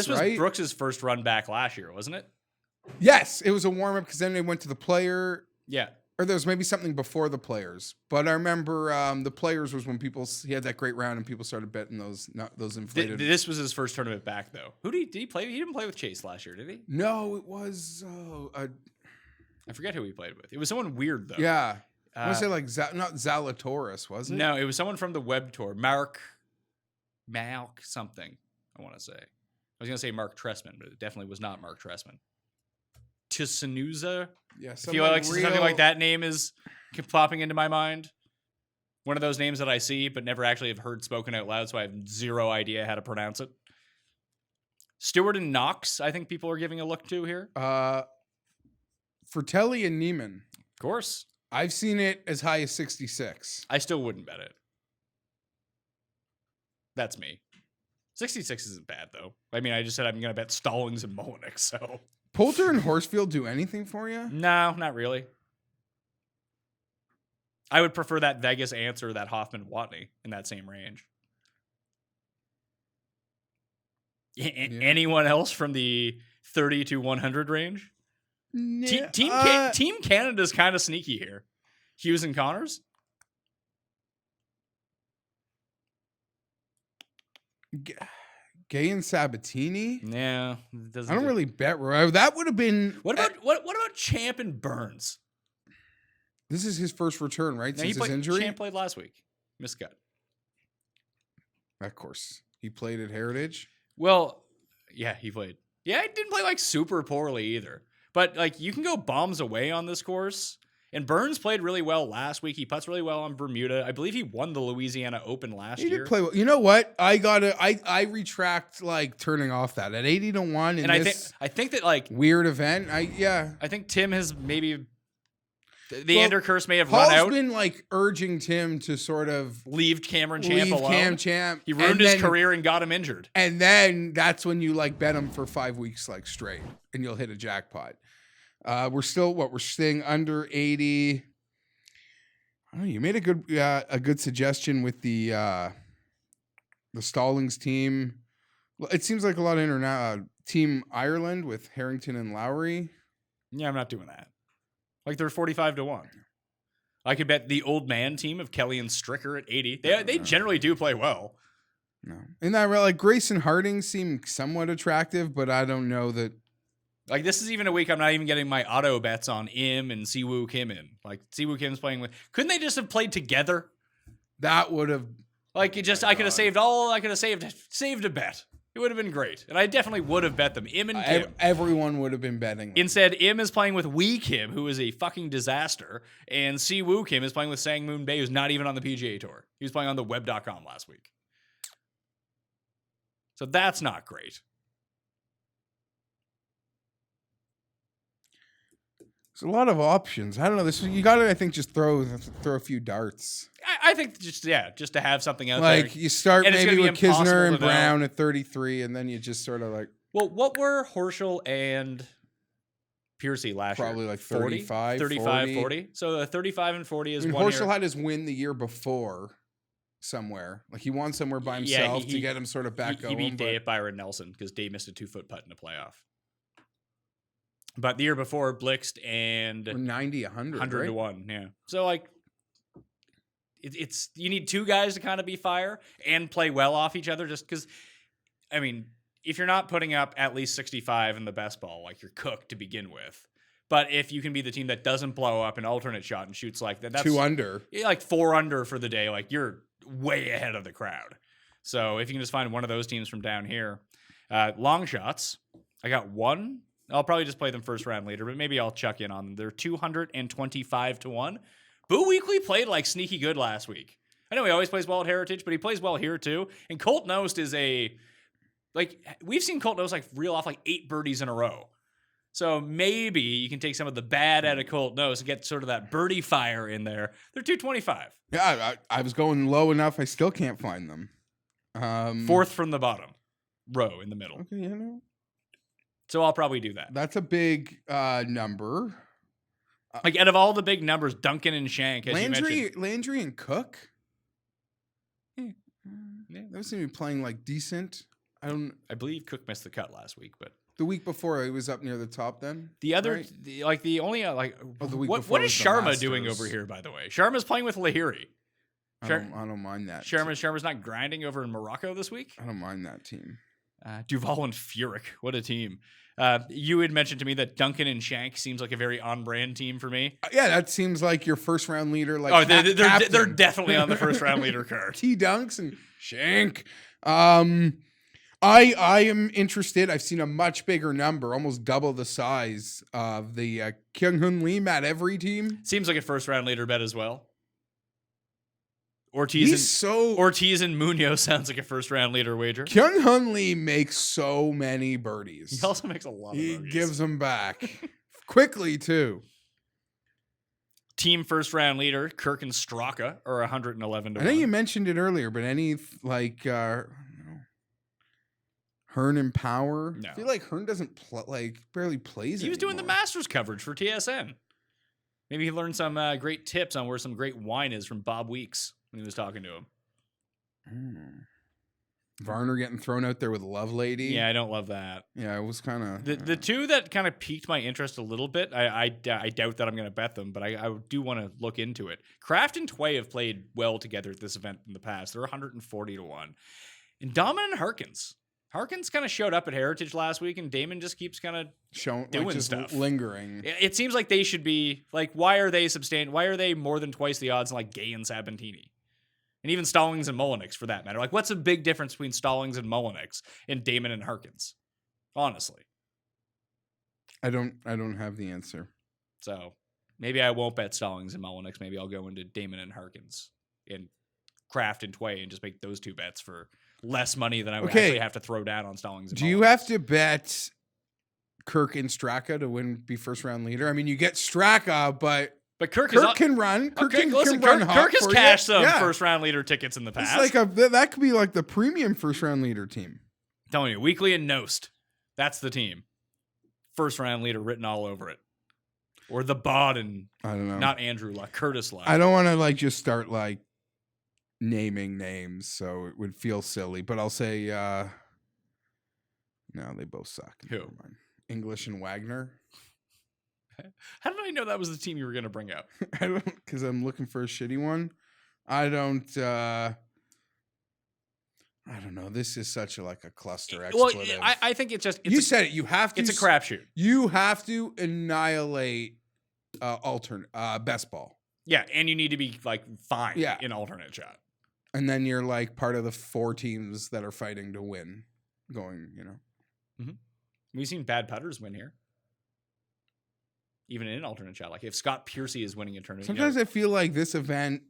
right? Brooks's first run back last year, wasn't it? Yes, it was a warm up because then they went to the player, Yeah. or there was maybe something before the players. But I remember the players was when he had that great round and people started betting those inflated. This was his first tournament back, though. Who did he play? He didn't play with Chase last year, did he? No, it was I forget who he played with. It was someone weird, though. yeah. I want to say like not Zalatoris, was it? No, it was someone from the web tour. Mark something, I want to say. I was going to say Mark Tressman, but it definitely was not Mark Tressman. Tisanuza? Yeah, I feel like something like that name is popping into my mind. One of those names that I see but never actually have heard spoken out loud, so I have zero idea how to pronounce it. Stewart and Knox, I think people are giving a look to here. Fratelli and Neiman. Of course. I've seen it as high as 66. I still wouldn't bet it. That's me. 66 isn't bad, though. I mean, I just said I'm going to bet Stallings and Molinik, so... Poulter and Horsfield do anything for you? No, not really. I would prefer that Vegas answer, that Hoffman-Watney in that same range. Anyone else from the 30 to 100 range? Team Canada's kind of sneaky here. Hughes and Connors? Gay and Sabatini? Yeah, I don't really bet. That would have been. What about Champ and Burns? This is his first return, right? No, Since his injury. Champ played last week. Miscut. Of course, he played at Heritage. Well, yeah, he played. Yeah, he didn't play like super poorly either. But like you can go bombs away on this course. And Burns played really well last week. He putts really well on Bermuda. I believe he won the Louisiana Open last year. He did play well. You know what? I retract like turning off that at 80 to 1 in this I think that like weird event. I think Tim has maybe the Ender curse may have run out. Paul's been like urging Tim to sort of leave Cameron Champ alone. Champ. He ruined his career and got him injured. And then that's when you like bet him for 5 weeks like straight and you'll hit a jackpot. We're staying under 80. I don't know, you made a good suggestion with the Stallings team. It seems like a lot of Team Ireland with Harrington and Lowry. Yeah, I'm not doing that. Like they're 45 to 1. I could bet the old man team of Kelly and Stricker at 80. They generally do play well. No, in that like Grayson Harding seemed somewhat attractive, but I don't know that. Like, this is even a week I'm not even getting my auto bets on Im and Siwoo Kim in. Like, Siwoo Kim's playing with... Couldn't they just have played together? That would have... Like, I could have saved saved a bet. It would have been great. And I definitely would have bet them. Im and Kim. Everyone would have been betting them. Instead, Im is playing with Wee Kim, who is a fucking disaster. And Siwoo Kim is playing with Sang Moon Bae, who's not even on the PGA Tour. He was playing on the web.com last week. So that's not great. There's a lot of options. I don't know. You got to, I think, just throw a few darts. I think just to have something out there. Like you start maybe with Kisner and Brown at 33, and then you just sort of like. Well, what were Horschel and Piercy last Probably year? Probably like 35, 40. So 35 and 40 is Horschel had his win the year before somewhere. Like he won somewhere by himself to get him sort of back going. He beat Dave Byron Nelson because Dave missed a 2-foot putt in the playoff. But the year before, Blixt and 90, 100 to 1, yeah. So like, it's you need two guys to kind of be fire and play well off each other. Just because, I mean, if you're not putting up at least 65 in the best ball, like you're cooked to begin with. But if you can be the team that doesn't blow up an alternate shot and shoots like that, that's 2 under, like 4 under for the day. Like you're way ahead of the crowd. So if you can just find one of those teams from down here, Longshots, I got one. I'll probably just play them first round later, but maybe I'll chuck in on them. They're 225 to 1. Boo Weekly played like sneaky good last week. I know he always plays well at Heritage, but he plays well here too. And Colt Nost is a Like, we've seen Colt Knost like reel off like 8 birdies in a row. So maybe you can take some of the bad out of Colt Knost and get sort of that birdie fire in there. They're 225. Yeah, I was going low enough. I still can't find them. 4th from the bottom row in the middle. Okay, you know. So I'll probably do that. That's a big number. Like, out of all the big numbers, Duncan and Shank, as you mentioned. Landry and Cook? Those seem to be playing like decent. I believe Cook missed the cut last week, but The week before, he was up near the top then? the other, right? the only, the week what before is was the Sharma doing Masters. over here, by the way? Sharma's playing with Lahiri. I don't mind that. Sharma's not grinding over in Morocco this week? I don't mind that team. Duval and Furyk, what a team. You had mentioned to me that Duncan and Shank seems like a very on-brand team for me. Yeah, that seems like your first round leader. Like they're definitely on the first round leader card. T Dunks and Shank. I am interested. I've seen a much bigger number, almost double the size of the Kyung Hoon Lee Matt Every team. Seems like a first round leader bet as well. Ortiz and Munoz sounds like a first round leader wager. Kyung Hoon Lee makes so many birdies. He also makes a lot of birdies. He gives them back quickly too. Team first round leader Kirk and Straka are 111 to 1. I think you mentioned it earlier, but any Hearn and Power? No. I feel like Hearn doesn't barely plays. He was doing the Masters coverage for TSN. Maybe he learned some great tips on where some great wine is from Bob Weeks when he was talking to him. Varner getting thrown out there with Love Lady. Yeah, I don't love that. Yeah, it was kind of the two that kind of piqued my interest a little bit. I doubt that I'm going to bet them, but I do want to look into it. Kraft and Tway have played well together at this event in the past. They're 140 to 1. And Damon and Harkins. Harkins kind of showed up at Heritage last week, and Damon just keeps kind of doing just stuff, lingering. It seems like they should be like, why are they more than twice the odds like Gay and Sabatini, and even Stallings and Molinix for that matter? Like, what's the big difference between Stallings and Molinix and Damon and Harkins? Honestly, I don't have the answer. So maybe I won't bet Stallings and Molinix. Maybe I'll go into Damon and Harkins and Kraft and Tway and just make those two bets for less money than I would actually have to throw down on Stallings. Do you have to bet Kirk and Straka to be first round leader? I mean, you get Straka, but Kirk can run. Kirk Kirk has cashed some first round leader tickets in the past. It's like that could be like the premium first round leader team. I'm telling you, Weekly and Nost, that's the team. First round leader written all over it. Or the Bod and I don't know. Not Andrew Luck, Curtis Luck. I don't want to just start naming names, so it would feel silly, but I'll say no, they both suck. Who? English and Wagner. How did I know that was the team you were going to bring up? I don't, because I'm looking for a shitty one. I don't know. This is such a cluster expletive. Well, I think it's just you said it. You have to. It's a crapshoot. You have to annihilate best ball. Yeah, and you need to be fine in alternate shot. And then you're part of the 4 teams that are fighting to win. Mm-hmm. We've seen bad putters win here. Even in an alternate shot. Like if Scott Piercy is winning a tournament. Sometimes I feel like this event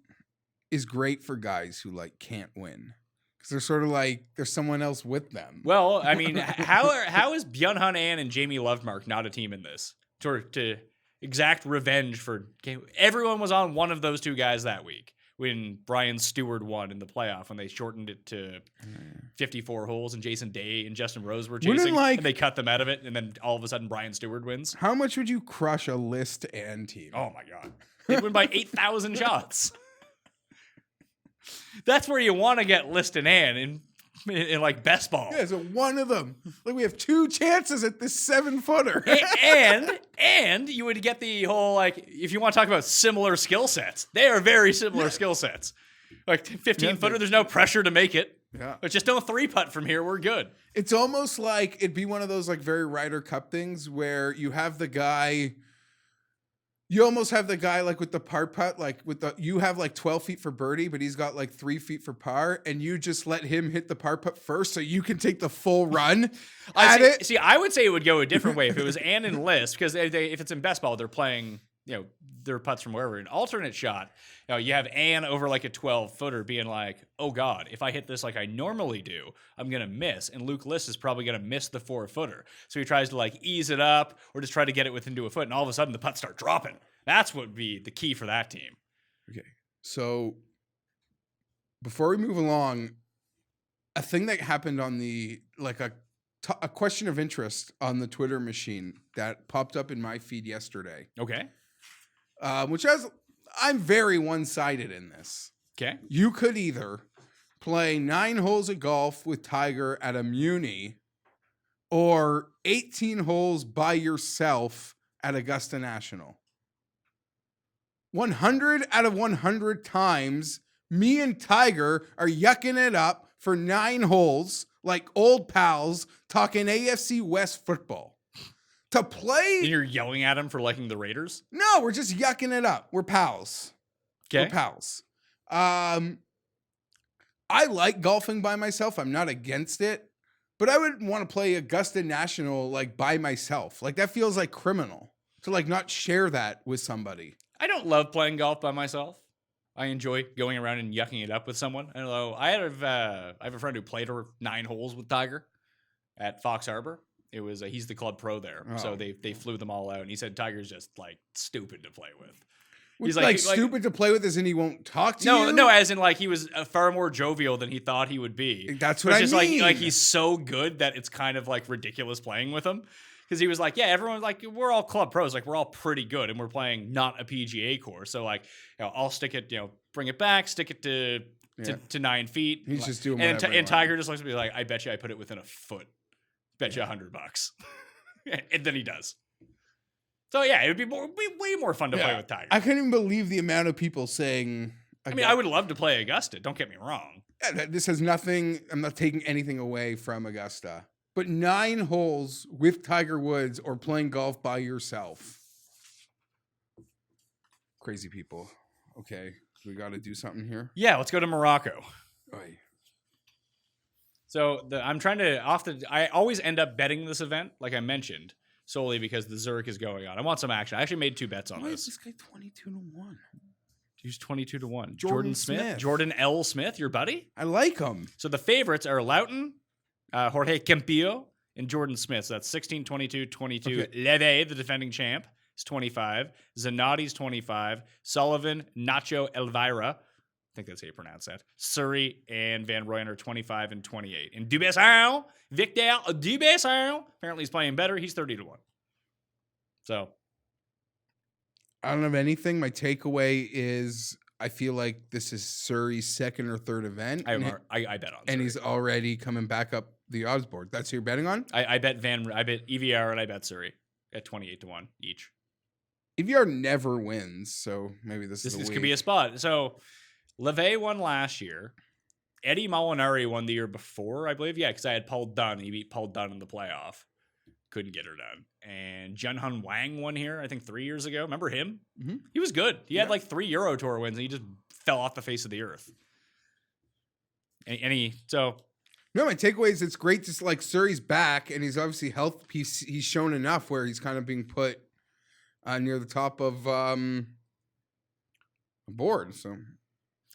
is great for guys who can't win. Because they're sort of there's someone else with them. Well, I mean, how is Byung-Hun An and Jamie Lovemark not a team in this? To exact revenge for... Everyone was on one of those two guys that week. When Brian Stewart won in the playoff, when they shortened it to 54 holes, and Jason Day and Justin Rose were chasing, and they cut them out of it, and then all of a sudden Brian Stewart wins. How much would you crush a List and team? Oh my God. They'd win by 8,000 shots. That's where you want to get List and Ann in best ball. Yeah, so one of them. We have 2 chances at this 7-footer. and you would get the whole, if you want to talk about similar skill sets, they are very similar skill sets. 15-footer, there's no pressure to make it. Yeah. But just don't 3-putt from here, we're good. It's almost like it'd be one of those very Ryder Cup things where you have the guy... You almost have the guy with the par putt, you have 12 feet for birdie, but he's got 3 feet for par, and you just let him hit the par putt first so you can take the full run at it. See, I would say it would go a different way if it was Ann and List, because if it's in best ball, they're playing their putts from wherever. An alternate shot, you have Ann over like a 12-footer being like, oh God, if I hit this like I normally do, I'm going to miss. And Luke List is probably going to miss the 4-footer. So he tries to like ease it up or just try to get it within 2 foot. And all of a sudden the putts start dropping. That's what would be the key for that team. Okay. So before we move along, a thing that happened on the, like a question of interest on the Twitter machine that popped up in my feed yesterday. Okay. Which I'm very one-sided in this. Okay. You could either play 9 holes of golf with Tiger at a Muni or 18 holes by yourself at Augusta National. 100 out of 100 times, me and Tiger are yucking it up for 9 holes like old pals talking AFC West football. To play... And you're yelling at him for liking the Raiders? No, we're just yucking it up. We're pals. Okay. We're pals. I like golfing by myself. I'm not against it. But I wouldn't want to play Augusta National like by myself. Like that feels like criminal to like not share that with somebody. I don't love playing golf by myself. I enjoy going around and yucking it up with someone. I don't know. I have a friend who played over 9 holes with Tiger at Fox Harbor. It was he's the club pro there, so they flew them all out, and he said Tiger's just like stupid to play with. He's like stupid to play with, as in he won't talk to you. No, as in like he was far more jovial than he thought he would be. That's what I mean. Like he's so good that it's kind of like ridiculous playing with him. Because he was like, yeah, everyone's like, we're all club pros, like we're all pretty good, and we're playing not a PGA course. So like, I'll stick it, bring it back, stick it to 9 feet. He's just doing whatever. And Tiger just looks at me like, I bet you I put it within a foot. Bet you $100. And then he does. So yeah, it would be way more fun to play with Tiger. I couldn't even believe the amount of people saying. I mean, I would love to play Augusta. Don't get me wrong. Yeah, this has nothing. I'm not taking anything away from Augusta. But 9 holes with Tiger Woods or playing golf by yourself. Crazy people. Okay, we got to do something here. Yeah, let's go to Morocco. Oy. So I'm trying to I always end up betting this event, like I mentioned, solely because the Zurich is going on. I want some action. I actually made 2 bets on Why this. is this guy 22-1? He's 22-1. Jordan Smith. Smith. Jordan L. Smith, your buddy? I like him. So the favorites are Loughton, Jorge Campillo, and Jordan Smith. So that's 16, 22, 22. Okay. Leve, the defending champ, is 25. Zanotti's 25. Sullivan, Nacho Elvira, I think that's how you pronounce that. Surrey and Van Rooyen are 25 and 28. And Dubesson, Victor Dubesson, apparently he's playing better. He's 30-1. So I don't have anything. My takeaway is I feel like this is Surrey's 2nd or 3rd event. I bet on Surrey. And he's already coming back up the odds board. That's who you're betting on? I bet EVR and I bet Surrey at 28-1 each. EVR never wins, so maybe this could be a spot. So Leve won last year. Eddie Molinari won the year before, I believe. Yeah, because I had Paul Dunn. He beat Paul Dunn in the playoff. Couldn't get her done. And Junhun Wang won here, I think 3 years ago. Remember him? Mm-hmm. He was good. He had like 3 Euro Tour wins, and he just fell off the face of the earth. No, my takeaway is it's great to like Surrey's back, and he's obviously he's shown enough where he's kind of being put near the top of a board. So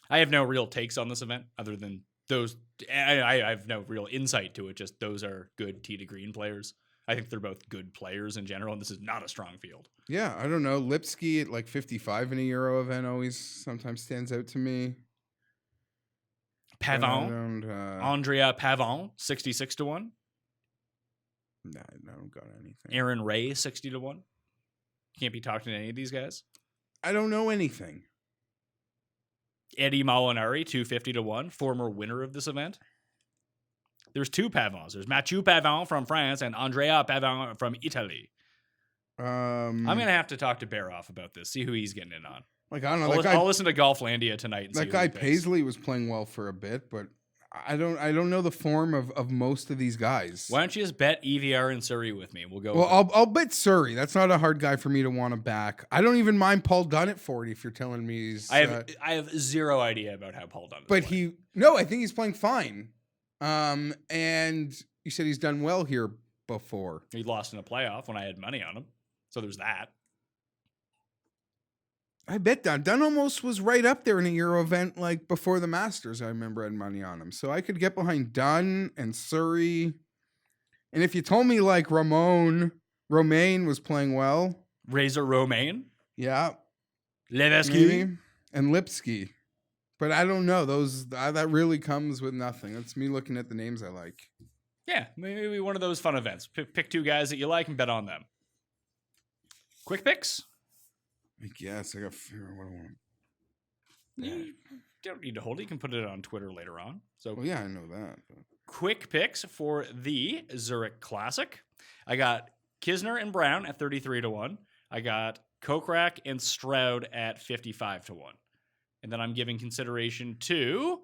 I have no real takes on this event other than those. I have no real insight to it. Just those are good tee to green players. I think they're both good players in general, and this is not a strong field. Yeah, I don't know. Lipsky at like 55 in a Euro event always sometimes stands out to me. Pavon, Andrea Pavon, 66-1. Nah, I don't got anything. Aaron Ray, 60-1. Can't be talking to any of these guys. I don't know anything. Eddie Molinari, 250-1, former winner of this event. There's 2 Pavons. There's Mathieu Pavon from France and Andrea Pavon from Italy. I'm gonna have to talk to Baroff about this. See who he's getting in on. Like I don't know. I'll listen to Golflandia tonight. And that guy Paisley was playing well for a bit, but I don't know the form of most of these guys. Why don't you just bet EVR and Surrey with me? We'll go. Well, I'll bet Surrey. That's not a hard guy for me to want to back. I don't even mind Paul Dunn at 40 if you're telling me he's. I have zero idea about how Paul Dunn is but playing. I think he's playing fine. And you said he's done well here before. He lost in a playoff when I had money on him, so there's that. I bet Dunn almost was right up there in a Euro event like before the Masters. I remember I had money on him. So I could get behind Dunn and Surrey. And if you told me like Romain was playing well. Razor Romaine. Yeah. Levesque. Maybe. And Lipsky. But I don't know. That really comes with nothing. That's me looking at the names I like. Yeah, maybe one of those fun events. Pick two guys that you like and bet on them. Quick picks? I guess I got to figure out what I want. You don't need to hold it. You can put it on Twitter later on. So, Well, yeah, I know that. But... quick picks for the Zurich Classic. I got Kisner and Brown at 33-1. I got Kokrak and Stroud at 55-1. And then I'm giving consideration to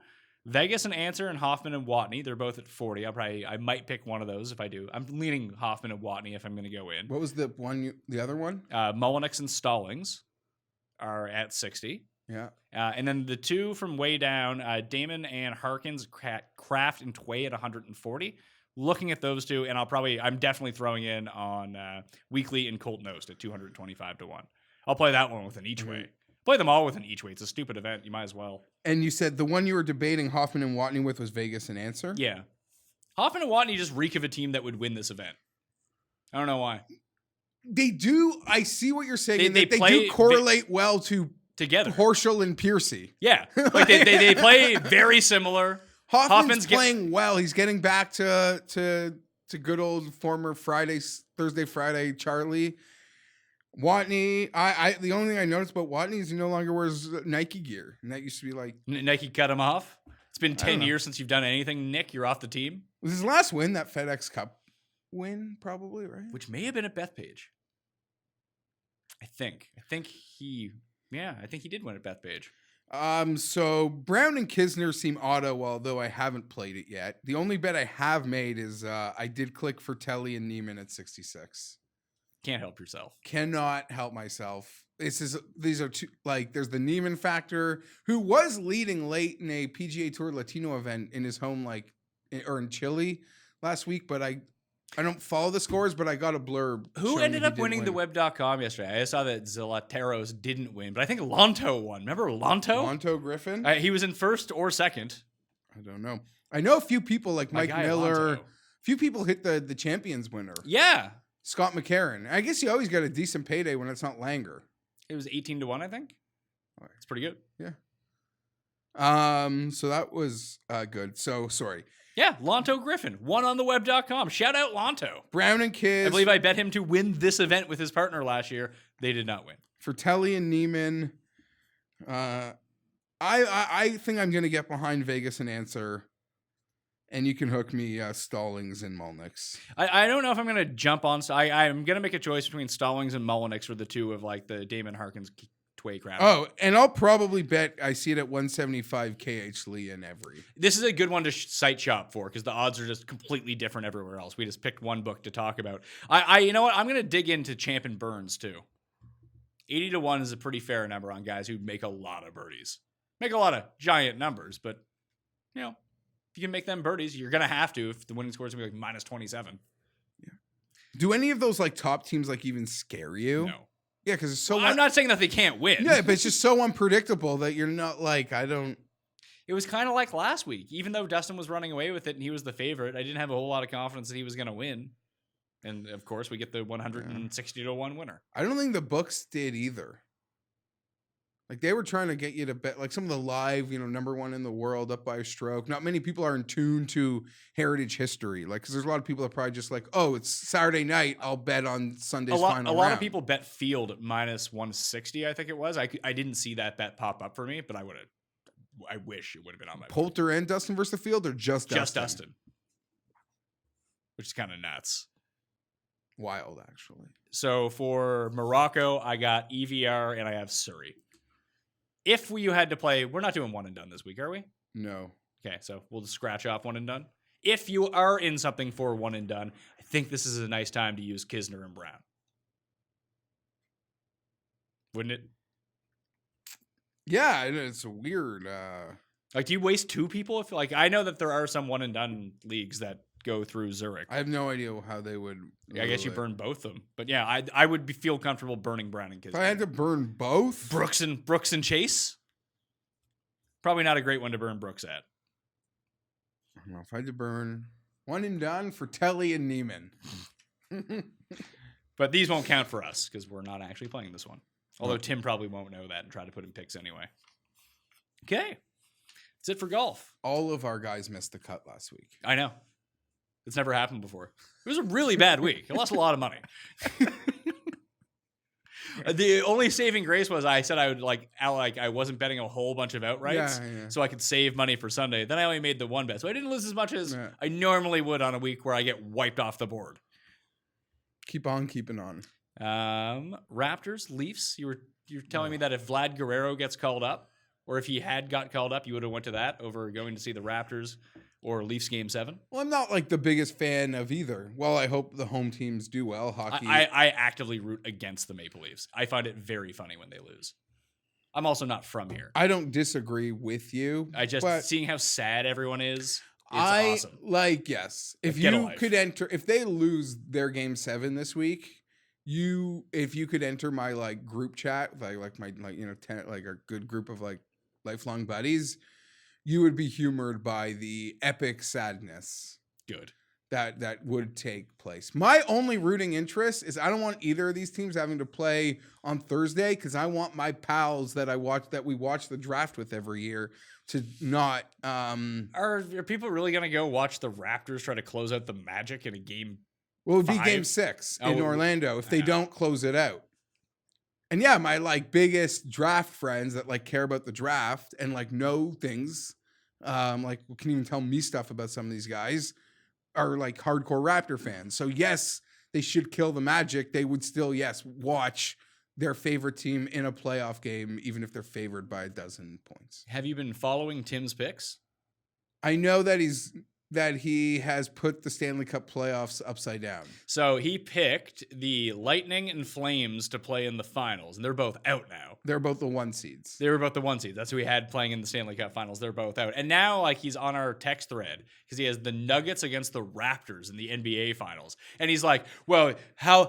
Vegas and Answer and Hoffman and Watney. They're both at 40. I might pick one of those if I do. I'm leaning Hoffman and Watney if I'm going to go in. What was the other one? Mullenix and Stallings are at 60. Yeah. And then the two from way down, Damon and Harkins, Kraft and Tway at 140. Looking at those two, and I'm definitely throwing in on Weekly and Colt Nost at 225-1. I'll play that one with an each way. Play them all with an each way. It's a stupid event. You might as well. And you said the one you were debating Hoffman and Watney with was Vegas and Answer? Yeah. Hoffman and Watney just reek of a team that would win this event. I don't know why. They do. I see what you're saying. They They play do correlate well to together. Horschel and Piercy. Yeah. Like they play very similar. Hoffman's playing well. He's getting back to good old former Thursday, Friday Charlie. Watney, the only thing I noticed about Watney is he no longer wears Nike gear. And that used to be like... Nike cut him off. It's been 10 years since you've done anything, Nick. You're off the team. Was his last win that FedEx Cup win, probably, right? Which may have been at Bethpage. I think he did win at Bethpage. So Brown and Kisner seem auto, although I haven't played it yet. The only bet I have made is I did click for Telly and Neiman at 66. Can't help yourself. Cannot help myself. These are two, like, there's the Neiman factor, who was leading late in a PGA Tour Latino event in his home, or in Chile last week, but I don't follow the scores, but I got a blurb. Who ended up winning the web.com yesterday? I saw that Zalateros didn't win, but I think Lonto won. Remember Lonto? Lonto Griffin? He was in first or second. I don't know. I know a few people like My Mike guy Miller. Lonto. Few people hit the champions winner. Yeah. Scott McCarron. I guess you always got a decent payday when it's not Langer. It was 18-1, I think. It's pretty good. Yeah. So that was good. So sorry. Yeah, Lonto Griffin won on the web.com. Shout out Lonto. Brown and Kids. I believe I bet him to win this event with his partner last year. They did not win. For Telly and Neiman. I think I'm gonna get behind Vegas and Answer. And you can hook me Stallings and Mullenix. I don't know if I'm going to jump on. I'm going to make a choice between Stallings and Mullenix for the two of like the Damon Harkins Tway crowd. Oh, and I'll probably bet I see it at 175 KH Lee in every. This is a good one to site shop for because the odds are just completely different everywhere else. We just picked one book to talk about. You know what? I'm going to dig into Champ and Burns too. 80-1 is a pretty fair number on guys who make a lot of birdies. Make a lot of giant numbers, but you know. If you can make them birdies, you're going to have to if the winning score is going to be like minus 27. Yeah. Do any of those like top teams like even scare you? No. Yeah, because it's so... I'm not saying that they can't win. Yeah, but it's just so unpredictable that you're not like, I don't... It was kind of like last week. Even though Dustin was running away with it and he was the favorite, I didn't have a whole lot of confidence that he was going to win. And of course, we get the 160-1 winner. I don't think the books did either. Like they were trying to get you to bet, like some of the live, number one in the world up by a stroke. Not many people are in tune to heritage history. Like, because there's a lot of people that probably just like, oh, it's Saturday night, I'll bet on Sunday's final A lot round. of people bet field at minus 160, I think it was. I didn't see that bet pop up for me, but I wish it would have been on my Poulter and Dustin versus the field, or just Dustin? Just Dustin. Which is kind of nuts. Wild, actually. So for Morocco, I got EVR and I have Surrey. If you had to play, we're not doing one and done this week, are we? No. Okay, so we'll just scratch off one and done. If you are in something for one and done, I think this is a nice time to use Kisner and Brown. Wouldn't it? Yeah, it's weird. Like, do you waste two people? I know that there are some one and done leagues that go through Zurich. I have no idea how they would. I guess you burn both of them. But yeah, I would feel comfortable burning Brown and Kisner. If I had to burn both, Brooks and Chase? Probably not a great one to burn Brooks at. I don't know if I had to burn one and done for Telly and Neiman. But these won't count for us because we're not actually playing this one. Although Tim probably won't know that and try to put in picks anyway. Okay. That's it for golf. All of our guys missed the cut last week. I know. It's never happened before. It was a really bad week. I lost a lot of money. The only saving grace was I said I would I wasn't betting a whole bunch of outrights, so I could save money for Sunday. Then I only made the one bet, so I didn't lose as much as I normally would on a week where I get wiped off the board. Keep on keeping on. Raptors, Leafs. You're telling me that if Vlad Guerrero gets called up, or if he had got called up, you would have went to that over going to see the Raptors or Leafs Game 7? Well, I'm not like the biggest fan of either. Well, I hope the home teams do well. Hockey. I actively root against the Maple Leafs. I find it very funny when they lose. I'm also not from here. I don't disagree with you. Seeing how sad everyone is. It's awesome. Yes. If you could enter, if they lose their Game 7 this week, if you could enter my group chat, like my 10, a good group of lifelong buddies, you would be humored by the epic sadness. Good. That would take place. My only rooting interest is I don't want either of these teams having to play on Thursday because I want my pals that we watch the draft with every year to not. Are people really gonna go watch the Raptors try to close out the Magic in a game? Well, it would 5? be Game 6 in Orlando if they don't close it out. And yeah, my biggest draft friends that care about the draft and know things, can even tell me stuff about some of these guys, are hardcore Raptor fans. So yes, they should kill the Magic. They would still watch their favorite team in a playoff game, even if they're favored by 12 points. Have you been following Tim's picks? I know that he has put the Stanley Cup playoffs upside down. So he picked the Lightning and Flames to play in the finals, and they're both out now. They're both the 1 seeds. They were both the 1 seeds. That's who he had playing in the Stanley Cup finals. They're both out. And now he's on our text thread because he has the Nuggets against the Raptors in the NBA finals. And he's like, well, how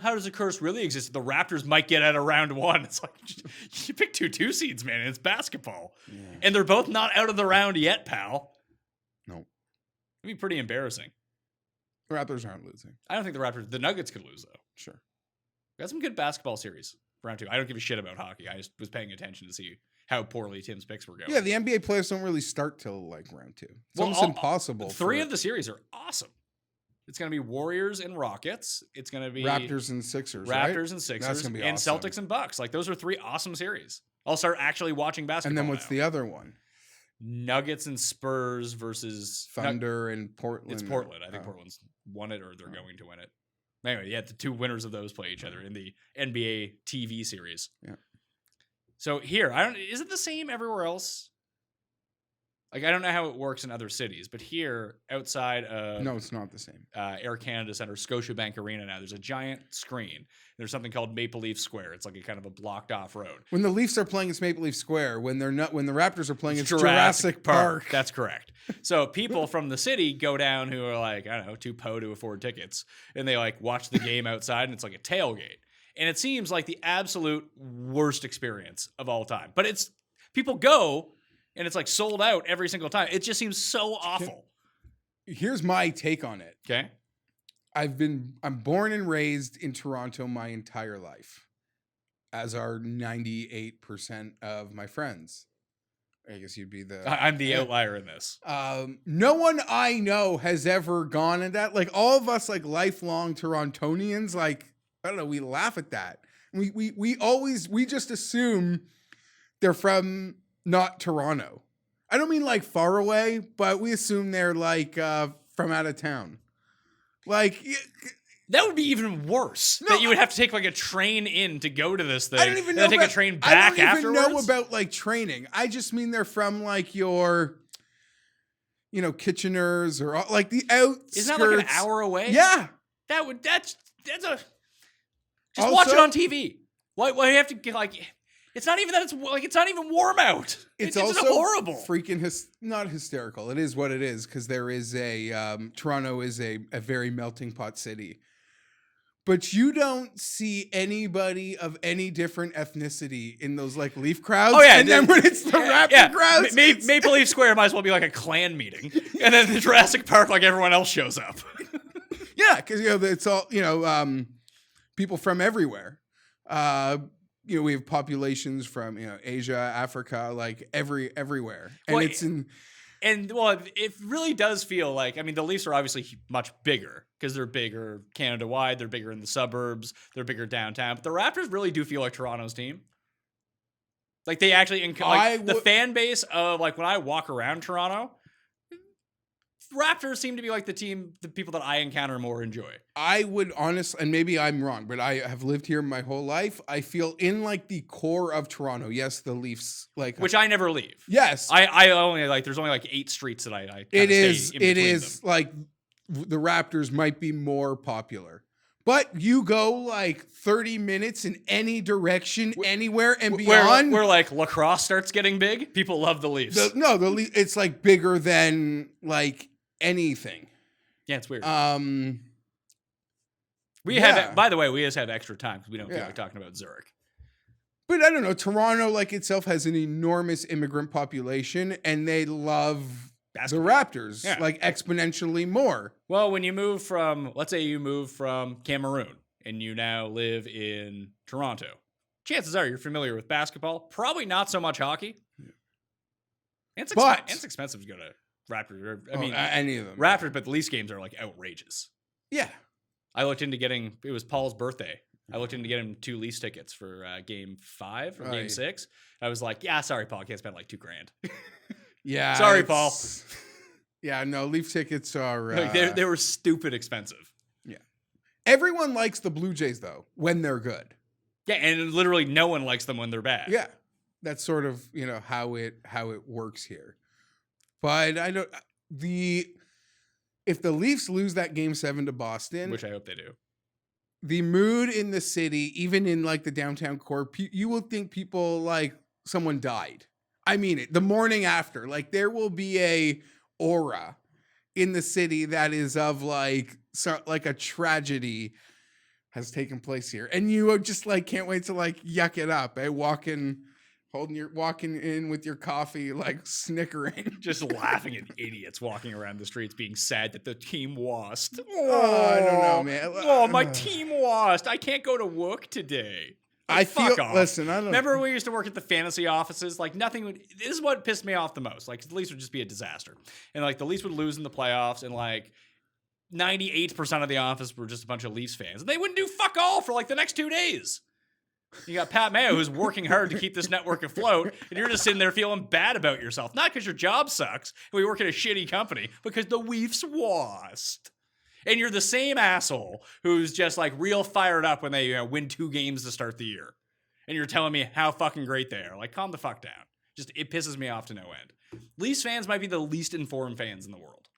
does the curse really exist? The Raptors might get out of round 1. It's like, you pick 2 seeds, man. It's basketball. Yeah. And they're both not out of the round yet, pal. No. It'd be pretty embarrassing. The Raptors aren't losing. I don't think the Nuggets could lose, though. Sure. We got some good basketball series for round 2. I don't give a shit about hockey. I just was paying attention to see how poorly Tim's picks were going. Yeah, the NBA playoffs don't really start till round 2. It's almost impossible. 3 of the series are awesome. It's going to be Warriors and Rockets. It's going to be Raptors and Sixers. Raptors and Sixers. That's going to be and awesome. Celtics and Bucks. Those are 3 awesome series. I'll start actually watching basketball. And then what's the other one? Nuggets and Spurs versus Thunder and Portland. It's Portland. I think Portland's won it or they're going to win it. Anyway, yeah, the 2 winners of those play each other in the NBA TV series. Yeah. So here, is it the same everywhere else? I don't know how it works in other cities, but here outside of no, it's not the same. Air Canada Center, Scotiabank Arena now, there's a giant screen. There's something called Maple Leaf Square. It's a kind of a blocked off road. When the Leafs are playing, it's Maple Leaf Square. When the Raptors are playing, it's Jurassic Park. That's correct. So people from the city go down who are too po to afford tickets, and they watch the game outside, and it's like a tailgate. And it seems like the absolute worst experience of all time. But it's people go. And it's sold out every single time. It just seems so awful. Here's my take on it. Okay. I'm born and raised in Toronto my entire life, as are 98% of my friends. I guess you'd be I'm the outlier in this. No one I know has ever gone in that. All of us, lifelong Torontonians, I don't know, we laugh at that. We just assume they're from not Toronto. I don't mean far away, but we assume they're from out of town. That would be even worse. That you would have to take a train in to go to this thing. I don't even know. And then take a train back afterwards. I don't even know about training. I just mean they're from your, Kitcheners or the outskirts. Isn't that an hour away? Yeah. Just watch it on TV. Why you have to get It's not even that it's not even warm out. It's just also horrible. freaking not hysterical. It is what it is because there is Toronto is a very melting pot city. But you don't see anybody of any different ethnicity in those like Leaf crowds. Oh yeah, and then when it's the Raptor crowds, Maple Leaf Square might as well be like a clan meeting, and then the Jurassic Park, like everyone else shows up. yeah, because it's all people from everywhere. We have populations from Asia, Africa, like everywhere, and it really does feel like, I mean, the Leafs are obviously much bigger because they're bigger Canada-wide. They're bigger in the suburbs. They're bigger downtown. But the Raptors really do feel like Toronto's team. Like, they actually, the fan base of, like, when I walk around Toronto, Raptors seem to be like the people that I encounter more enjoy. I would honestly, and maybe I'm wrong, but I have lived here my whole life. I feel in like the core of Toronto. Yes, the Leafs, which I never leave. Yes, I only there's only like 8 streets that I it is like the Raptors might be more popular, but you go like 30 minutes in any direction, anywhere and beyond. Where like lacrosse starts getting big, people love the Leafs. It's like bigger than like anything. Yeah, it's weird. By the way, we just have extra time because we don't feel like talking about Zurich. But I don't know, Toronto like itself has an enormous immigrant population and they love basketball. The Raptors like exponentially more. Well, when you move from, let's say you move from Cameroon and you now live in Toronto, chances are you're familiar with basketball, probably not so much hockey. Yeah. And it's expensive to go to Raptors. I mean, any of them. Raptors, but the Leafs games are like outrageous. Yeah. I looked into it was Paul's birthday. I looked into getting 2 Leafs tickets for game 5 or game 6. I was like, yeah, sorry, Paul, I can't spend like $2,000. Yeah. Sorry, Paul. Yeah, no, Leaf tickets are... like they were stupid expensive. Yeah. Everyone likes the Blue Jays, though, when they're good. Yeah, and literally no one likes them when they're bad. Yeah. That's sort of, how it works here. But I don't... If the Leafs lose that game 7 to Boston... Which I hope they do. The mood in the city, even in like the downtown core, you will think people like someone died. I mean it. The morning after, like there will be a aura in the city that is of like a tragedy has taken place here, and you just like can't wait to like yuck it up. Walking in with your coffee, like snickering, just laughing at idiots walking around the streets, being sad that the team lost. Oh, I don't know, man. Oh, my team lost. I can't go to work today. Like, listen, I don't remember when we used to work at the fantasy offices? Like this is what pissed me off the most. Like the Leafs would just be a disaster. And like the Leafs would lose in the playoffs and like 98% of the office were just a bunch of Leafs fans. And they wouldn't do fuck all for like the next 2 days. You got Pat Mayo, who's working hard to keep this network afloat, and you're just sitting there feeling bad about yourself. Not because your job sucks, and we work at a shitty company, because the Leafs lost. And you're the same asshole who's just like real fired up when they win 2 games to start the year. And you're telling me how fucking great they are. Like, calm the fuck down. Just, it pisses me off to no end. Leafs fans might be the least informed fans in the world.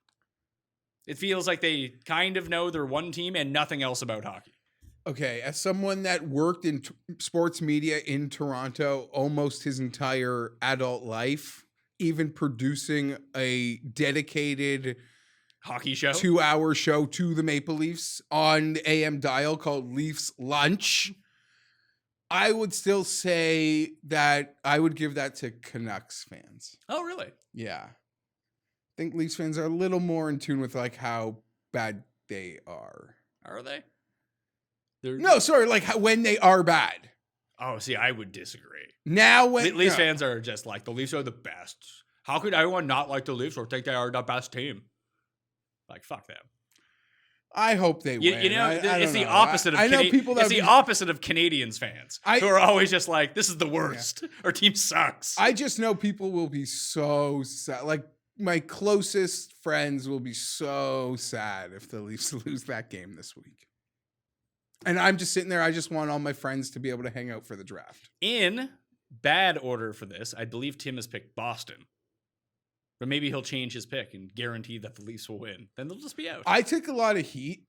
It feels like they kind of know their one team and nothing else about hockey. Okay, as someone that worked in sports media in Toronto almost his entire adult life, even producing a dedicated hockey show, 2-hour show to the Maple Leafs on AM dial called Leafs Lunch, I would still say that I would give that to Canucks fans. Oh, really? Yeah. I think Leafs fans are a little more in tune with like how bad they are. Are they? No, sorry, like when they are bad. Oh, see, I would disagree. Now when Leafs fans are just like, the Leafs are the best. How could anyone not like the Leafs or think they are the best team? Like, fuck them. I hope they win. It's the opposite of it's the opposite of Canadians fans who are always just like, this is the worst. Yeah. Our team sucks. I just know people will be so sad. Like my closest friends will be so sad if the Leafs lose that game this week. And I'm just sitting there. I just want all my friends to be able to hang out for the draft. In bad order for this, I believe Tim has picked Boston. But maybe he'll change his pick and guarantee that the Leafs will win. Then they'll just be out. I took a lot of heat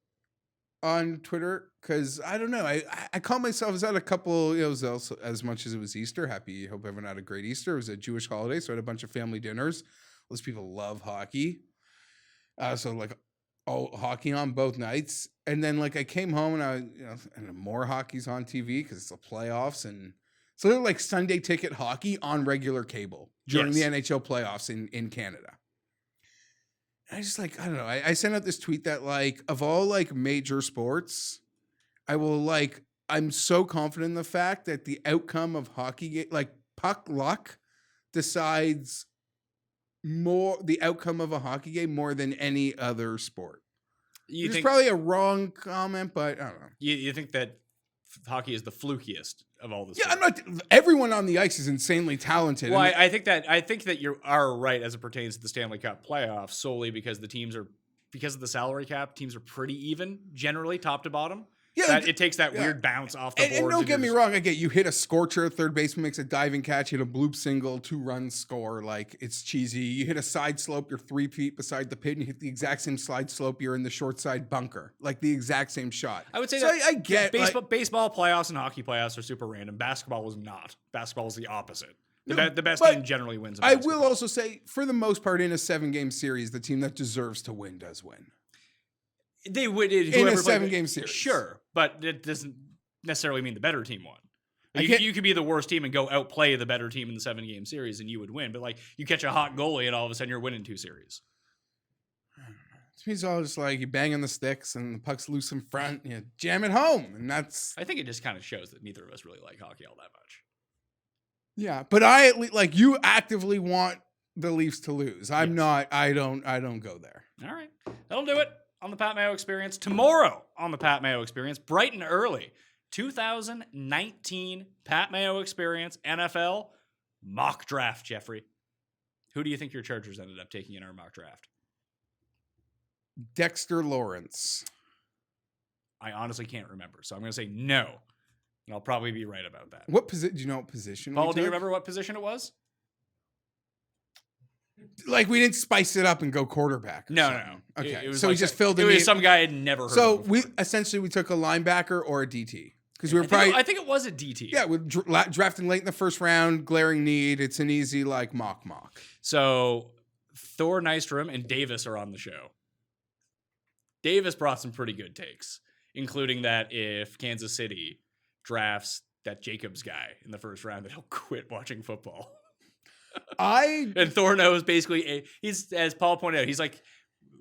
on Twitter because I don't know. I call myself, I was at a couple, it was also, as much as it was Easter. Hope everyone had a great Easter. It was a Jewish holiday, so I had a bunch of family dinners. Those people love hockey. So like all hockey on both nights. And then like I came home and and more hockey's on TV because it's the playoffs. And so they're like Sunday ticket hockey on regular cable during the NHL playoffs in Canada. I just like, I don't know. I sent out this tweet that like of all like major sports, I'm so confident in the fact that the outcome of hockey, like puck luck decides more the outcome of a hockey game more than any other sport. It's probably a wrong comment, but I don't know. You think that hockey is the flukiest of all the Yeah, sports? Everyone on the ice is insanely talented. Well, I think that you are right as it pertains to the Stanley Cup playoffs solely because because of the salary cap, teams are pretty even generally top to bottom. Yeah, it takes that weird bounce off the boards. And don't get me wrong, I get you hit a scorcher, third baseman makes a diving catch, hit a bloop single, 2-run score. Like it's cheesy. You hit a side slope, you're 3 feet beside the pit, and you hit the exact same slide slope. You're in the short side bunker, like the exact same shot. I would say so that I get baseball playoffs and hockey playoffs are super random. Basketball is not. Basketball is the opposite. The best team generally wins. I will also say, for the most part, in a 7-game series, the team that deserves to win does win. They would in a 7-game series, sure, but it doesn't necessarily mean the better team won. You could be the worst team and go outplay the better team in the 7-game series, and you would win. But like you catch a hot goalie, and all of a sudden you're winning 2 series. To me, it's all just like you bang on the sticks, and the puck's loose in front, and you jam it home, and that's. I think it just kind of shows that neither of us really like hockey all that much. Yeah, but I at least like you actively want the Leafs to lose. I'm not. I don't go there. All right, that'll do it. On the Pat Mayo Experience. Tomorrow on the Pat Mayo Experience, bright and early, 2019 Pat Mayo Experience NFL mock draft, Jeffrey. Who do you think your Chargers ended up taking in our mock draft? Dexter Lawrence. I honestly can't remember, so I'm going to say no, and I'll probably be right about that. What position? Do you know what position? Paul, do you remember what position it was? Like we didn't spice it up and go quarterback. No. Okay, it was so like we just filled in. It was some guy I had never heard of. So before. we took a linebacker or a DT because we were probably. I think it was a DT. Yeah, we're drafting late in the first round, glaring need. It's an easy like mock. So Thor Nystrom and Davis are on the show. Davis brought some pretty good takes, including that if Kansas City drafts that Jacobs guy in the first round, that he'll quit watching football. And Thor knows basically, he's, as Paul pointed out, he's like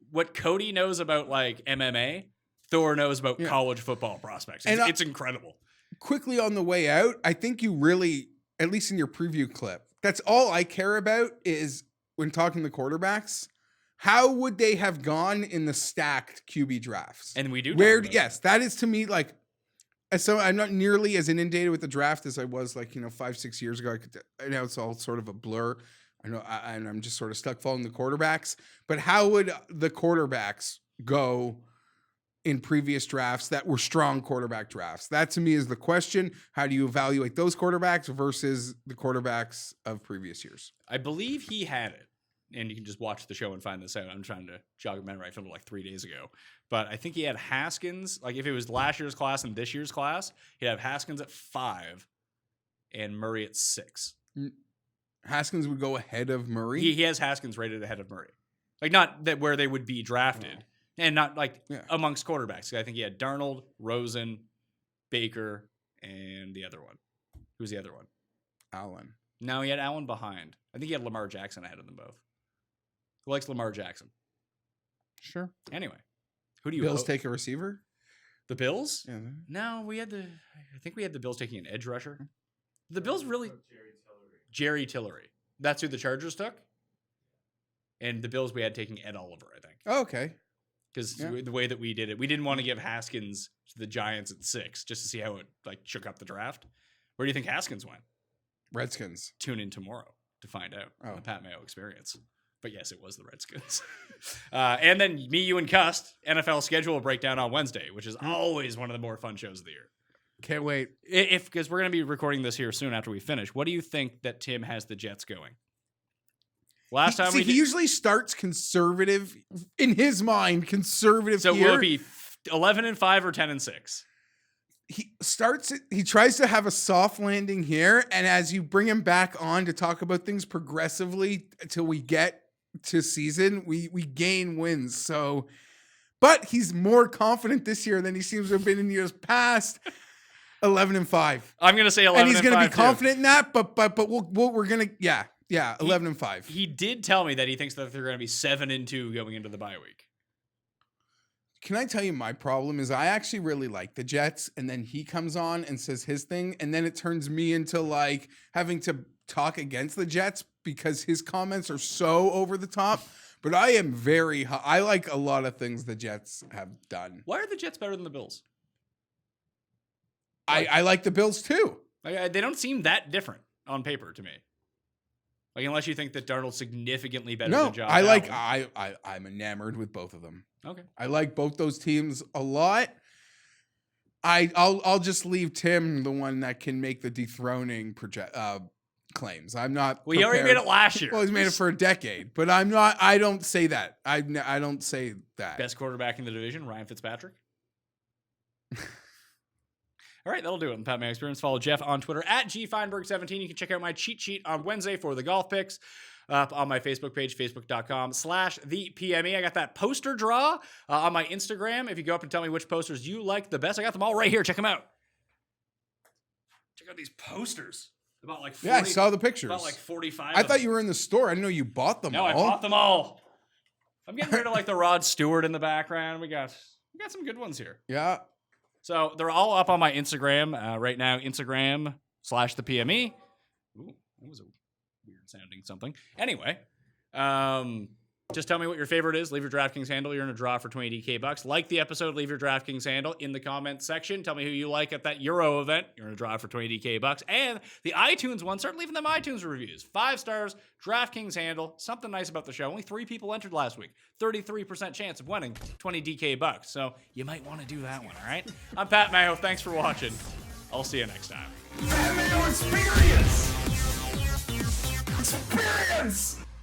what Cody knows about like MMA, Thor knows about college football prospects. It's incredible. Quickly on the way out, I think you really, at least in your preview clip, that's all I care about is when talking to quarterbacks, how would they have gone in the stacked QB drafts? And we do. Yes, that is to me like, so I'm not nearly as inundated with the draft as I was like, 5-6 years ago. Now it's all sort of a blur. I know, and I'm just sort of stuck following the quarterbacks. But how would the quarterbacks go in previous drafts that were strong quarterback drafts? That to me is the question. How do you evaluate those quarterbacks versus the quarterbacks of previous years? I believe he had it. And you can just watch the show and find this out. I'm trying to jog memory. I filmed it like 3 days ago. But I think he had Haskins. Like if it was last year's class and this year's class, he'd have Haskins at 5 and Murray at 6. Haskins would go ahead of Murray? He has Haskins rated ahead of Murray. Like not that where they would be drafted. And not like amongst quarterbacks. I think he had Darnold, Rosen, Baker, and the other one. Who's the other one? Allen. No, he had Allen behind. I think he had Lamar Jackson ahead of them both. Who likes Lamar Jackson? Sure. Anyway, who do you Bills take a receiver? The Bills? Yeah. No, I think we had the Bills taking an edge rusher. The Bills really Jerry Tillery. That's who the Chargers took. And the Bills we had taking Ed Oliver, I think. Oh, okay. Because the way that we did it, we didn't want to give Haskins to the Giants at 6 just to see how it like shook up the draft. Where do you think Haskins went? Redskins. Tune in tomorrow to find out on the Pat Mayo Experience. But yes, it was the Redskins. And then me, you, and Cust, NFL schedule breakdown on Wednesday, which is always one of the more fun shows of the year. Can't wait. Because we're going to be recording this here soon after we finish. What do you think that Tim has the Jets going? Last time he usually starts conservative in his mind. Conservative. So here. will it be 11-5 or 10-6. He tries to have a soft landing here, and as you bring him back on to talk about things progressively until we get to season, we gain wins. So, but he's more confident this year than he seems to have been in years past. 11-5. I'm gonna say 11-5, and he's gonna be too. confident in that. But we're gonna 11-5. He did tell me that he thinks that they're gonna be 7-2 going into the bye week. Can I tell you my problem is I actually really like the Jets, and then he comes on and says his thing, and then it turns me into like having to talk against the Jets because his comments are so over the top. But I am I like a lot of things the Jets have done. Why are the Jets better than the Bills? I like the Bills too. Like, they don't seem that different on paper to me. Like, unless you think that Darnold's significantly better than Josh Allen. I'm enamored with both of them. Okay. I like both those teams a lot. I'll just leave Tim the one that can make the dethroning claims. I'm not. Well, he already made it last year. Well, he's made it for a decade, but I'm not. I don't say that. I don't say that. Best quarterback in the division, Ryan Fitzpatrick. All right, that'll do it on the Pat Mayo Experience. Follow Jeff on Twitter at GFienberg17. You can check out my cheat sheet on Wednesday for the golf picks up on my Facebook page, facebook.com/thepme. I got that poster draw on my Instagram. If you go up and tell me which posters you like the best, I got them all right here. Check them out. Check out these posters. About like 40, I saw the pictures. About like 45. I thought you were in the store. I didn't know you bought them all. No, I bought them all. I'm getting rid of like the Rod Stewart in the background. We got some good ones here. Yeah. So they're all up on my Instagram right now. Instagram/thepme. Ooh, that was a weird sounding something. Anyway, just tell me what your favorite is. Leave your DraftKings handle. You're in a draw for 20 DK bucks. Like the episode. Leave your DraftKings handle in the comments section. Tell me who you like at that Euro event. You're in a draw for 20 DK bucks. And the iTunes one, start leaving them iTunes reviews. 5 stars, DraftKings handle. Something nice about the show. Only 3 people entered last week. 33% chance of winning 20 DK bucks. So you might want to do that one, all right? I'm Pat Mayo. Thanks for watching. I'll see you next time. Pat Mayo Experience! Experience!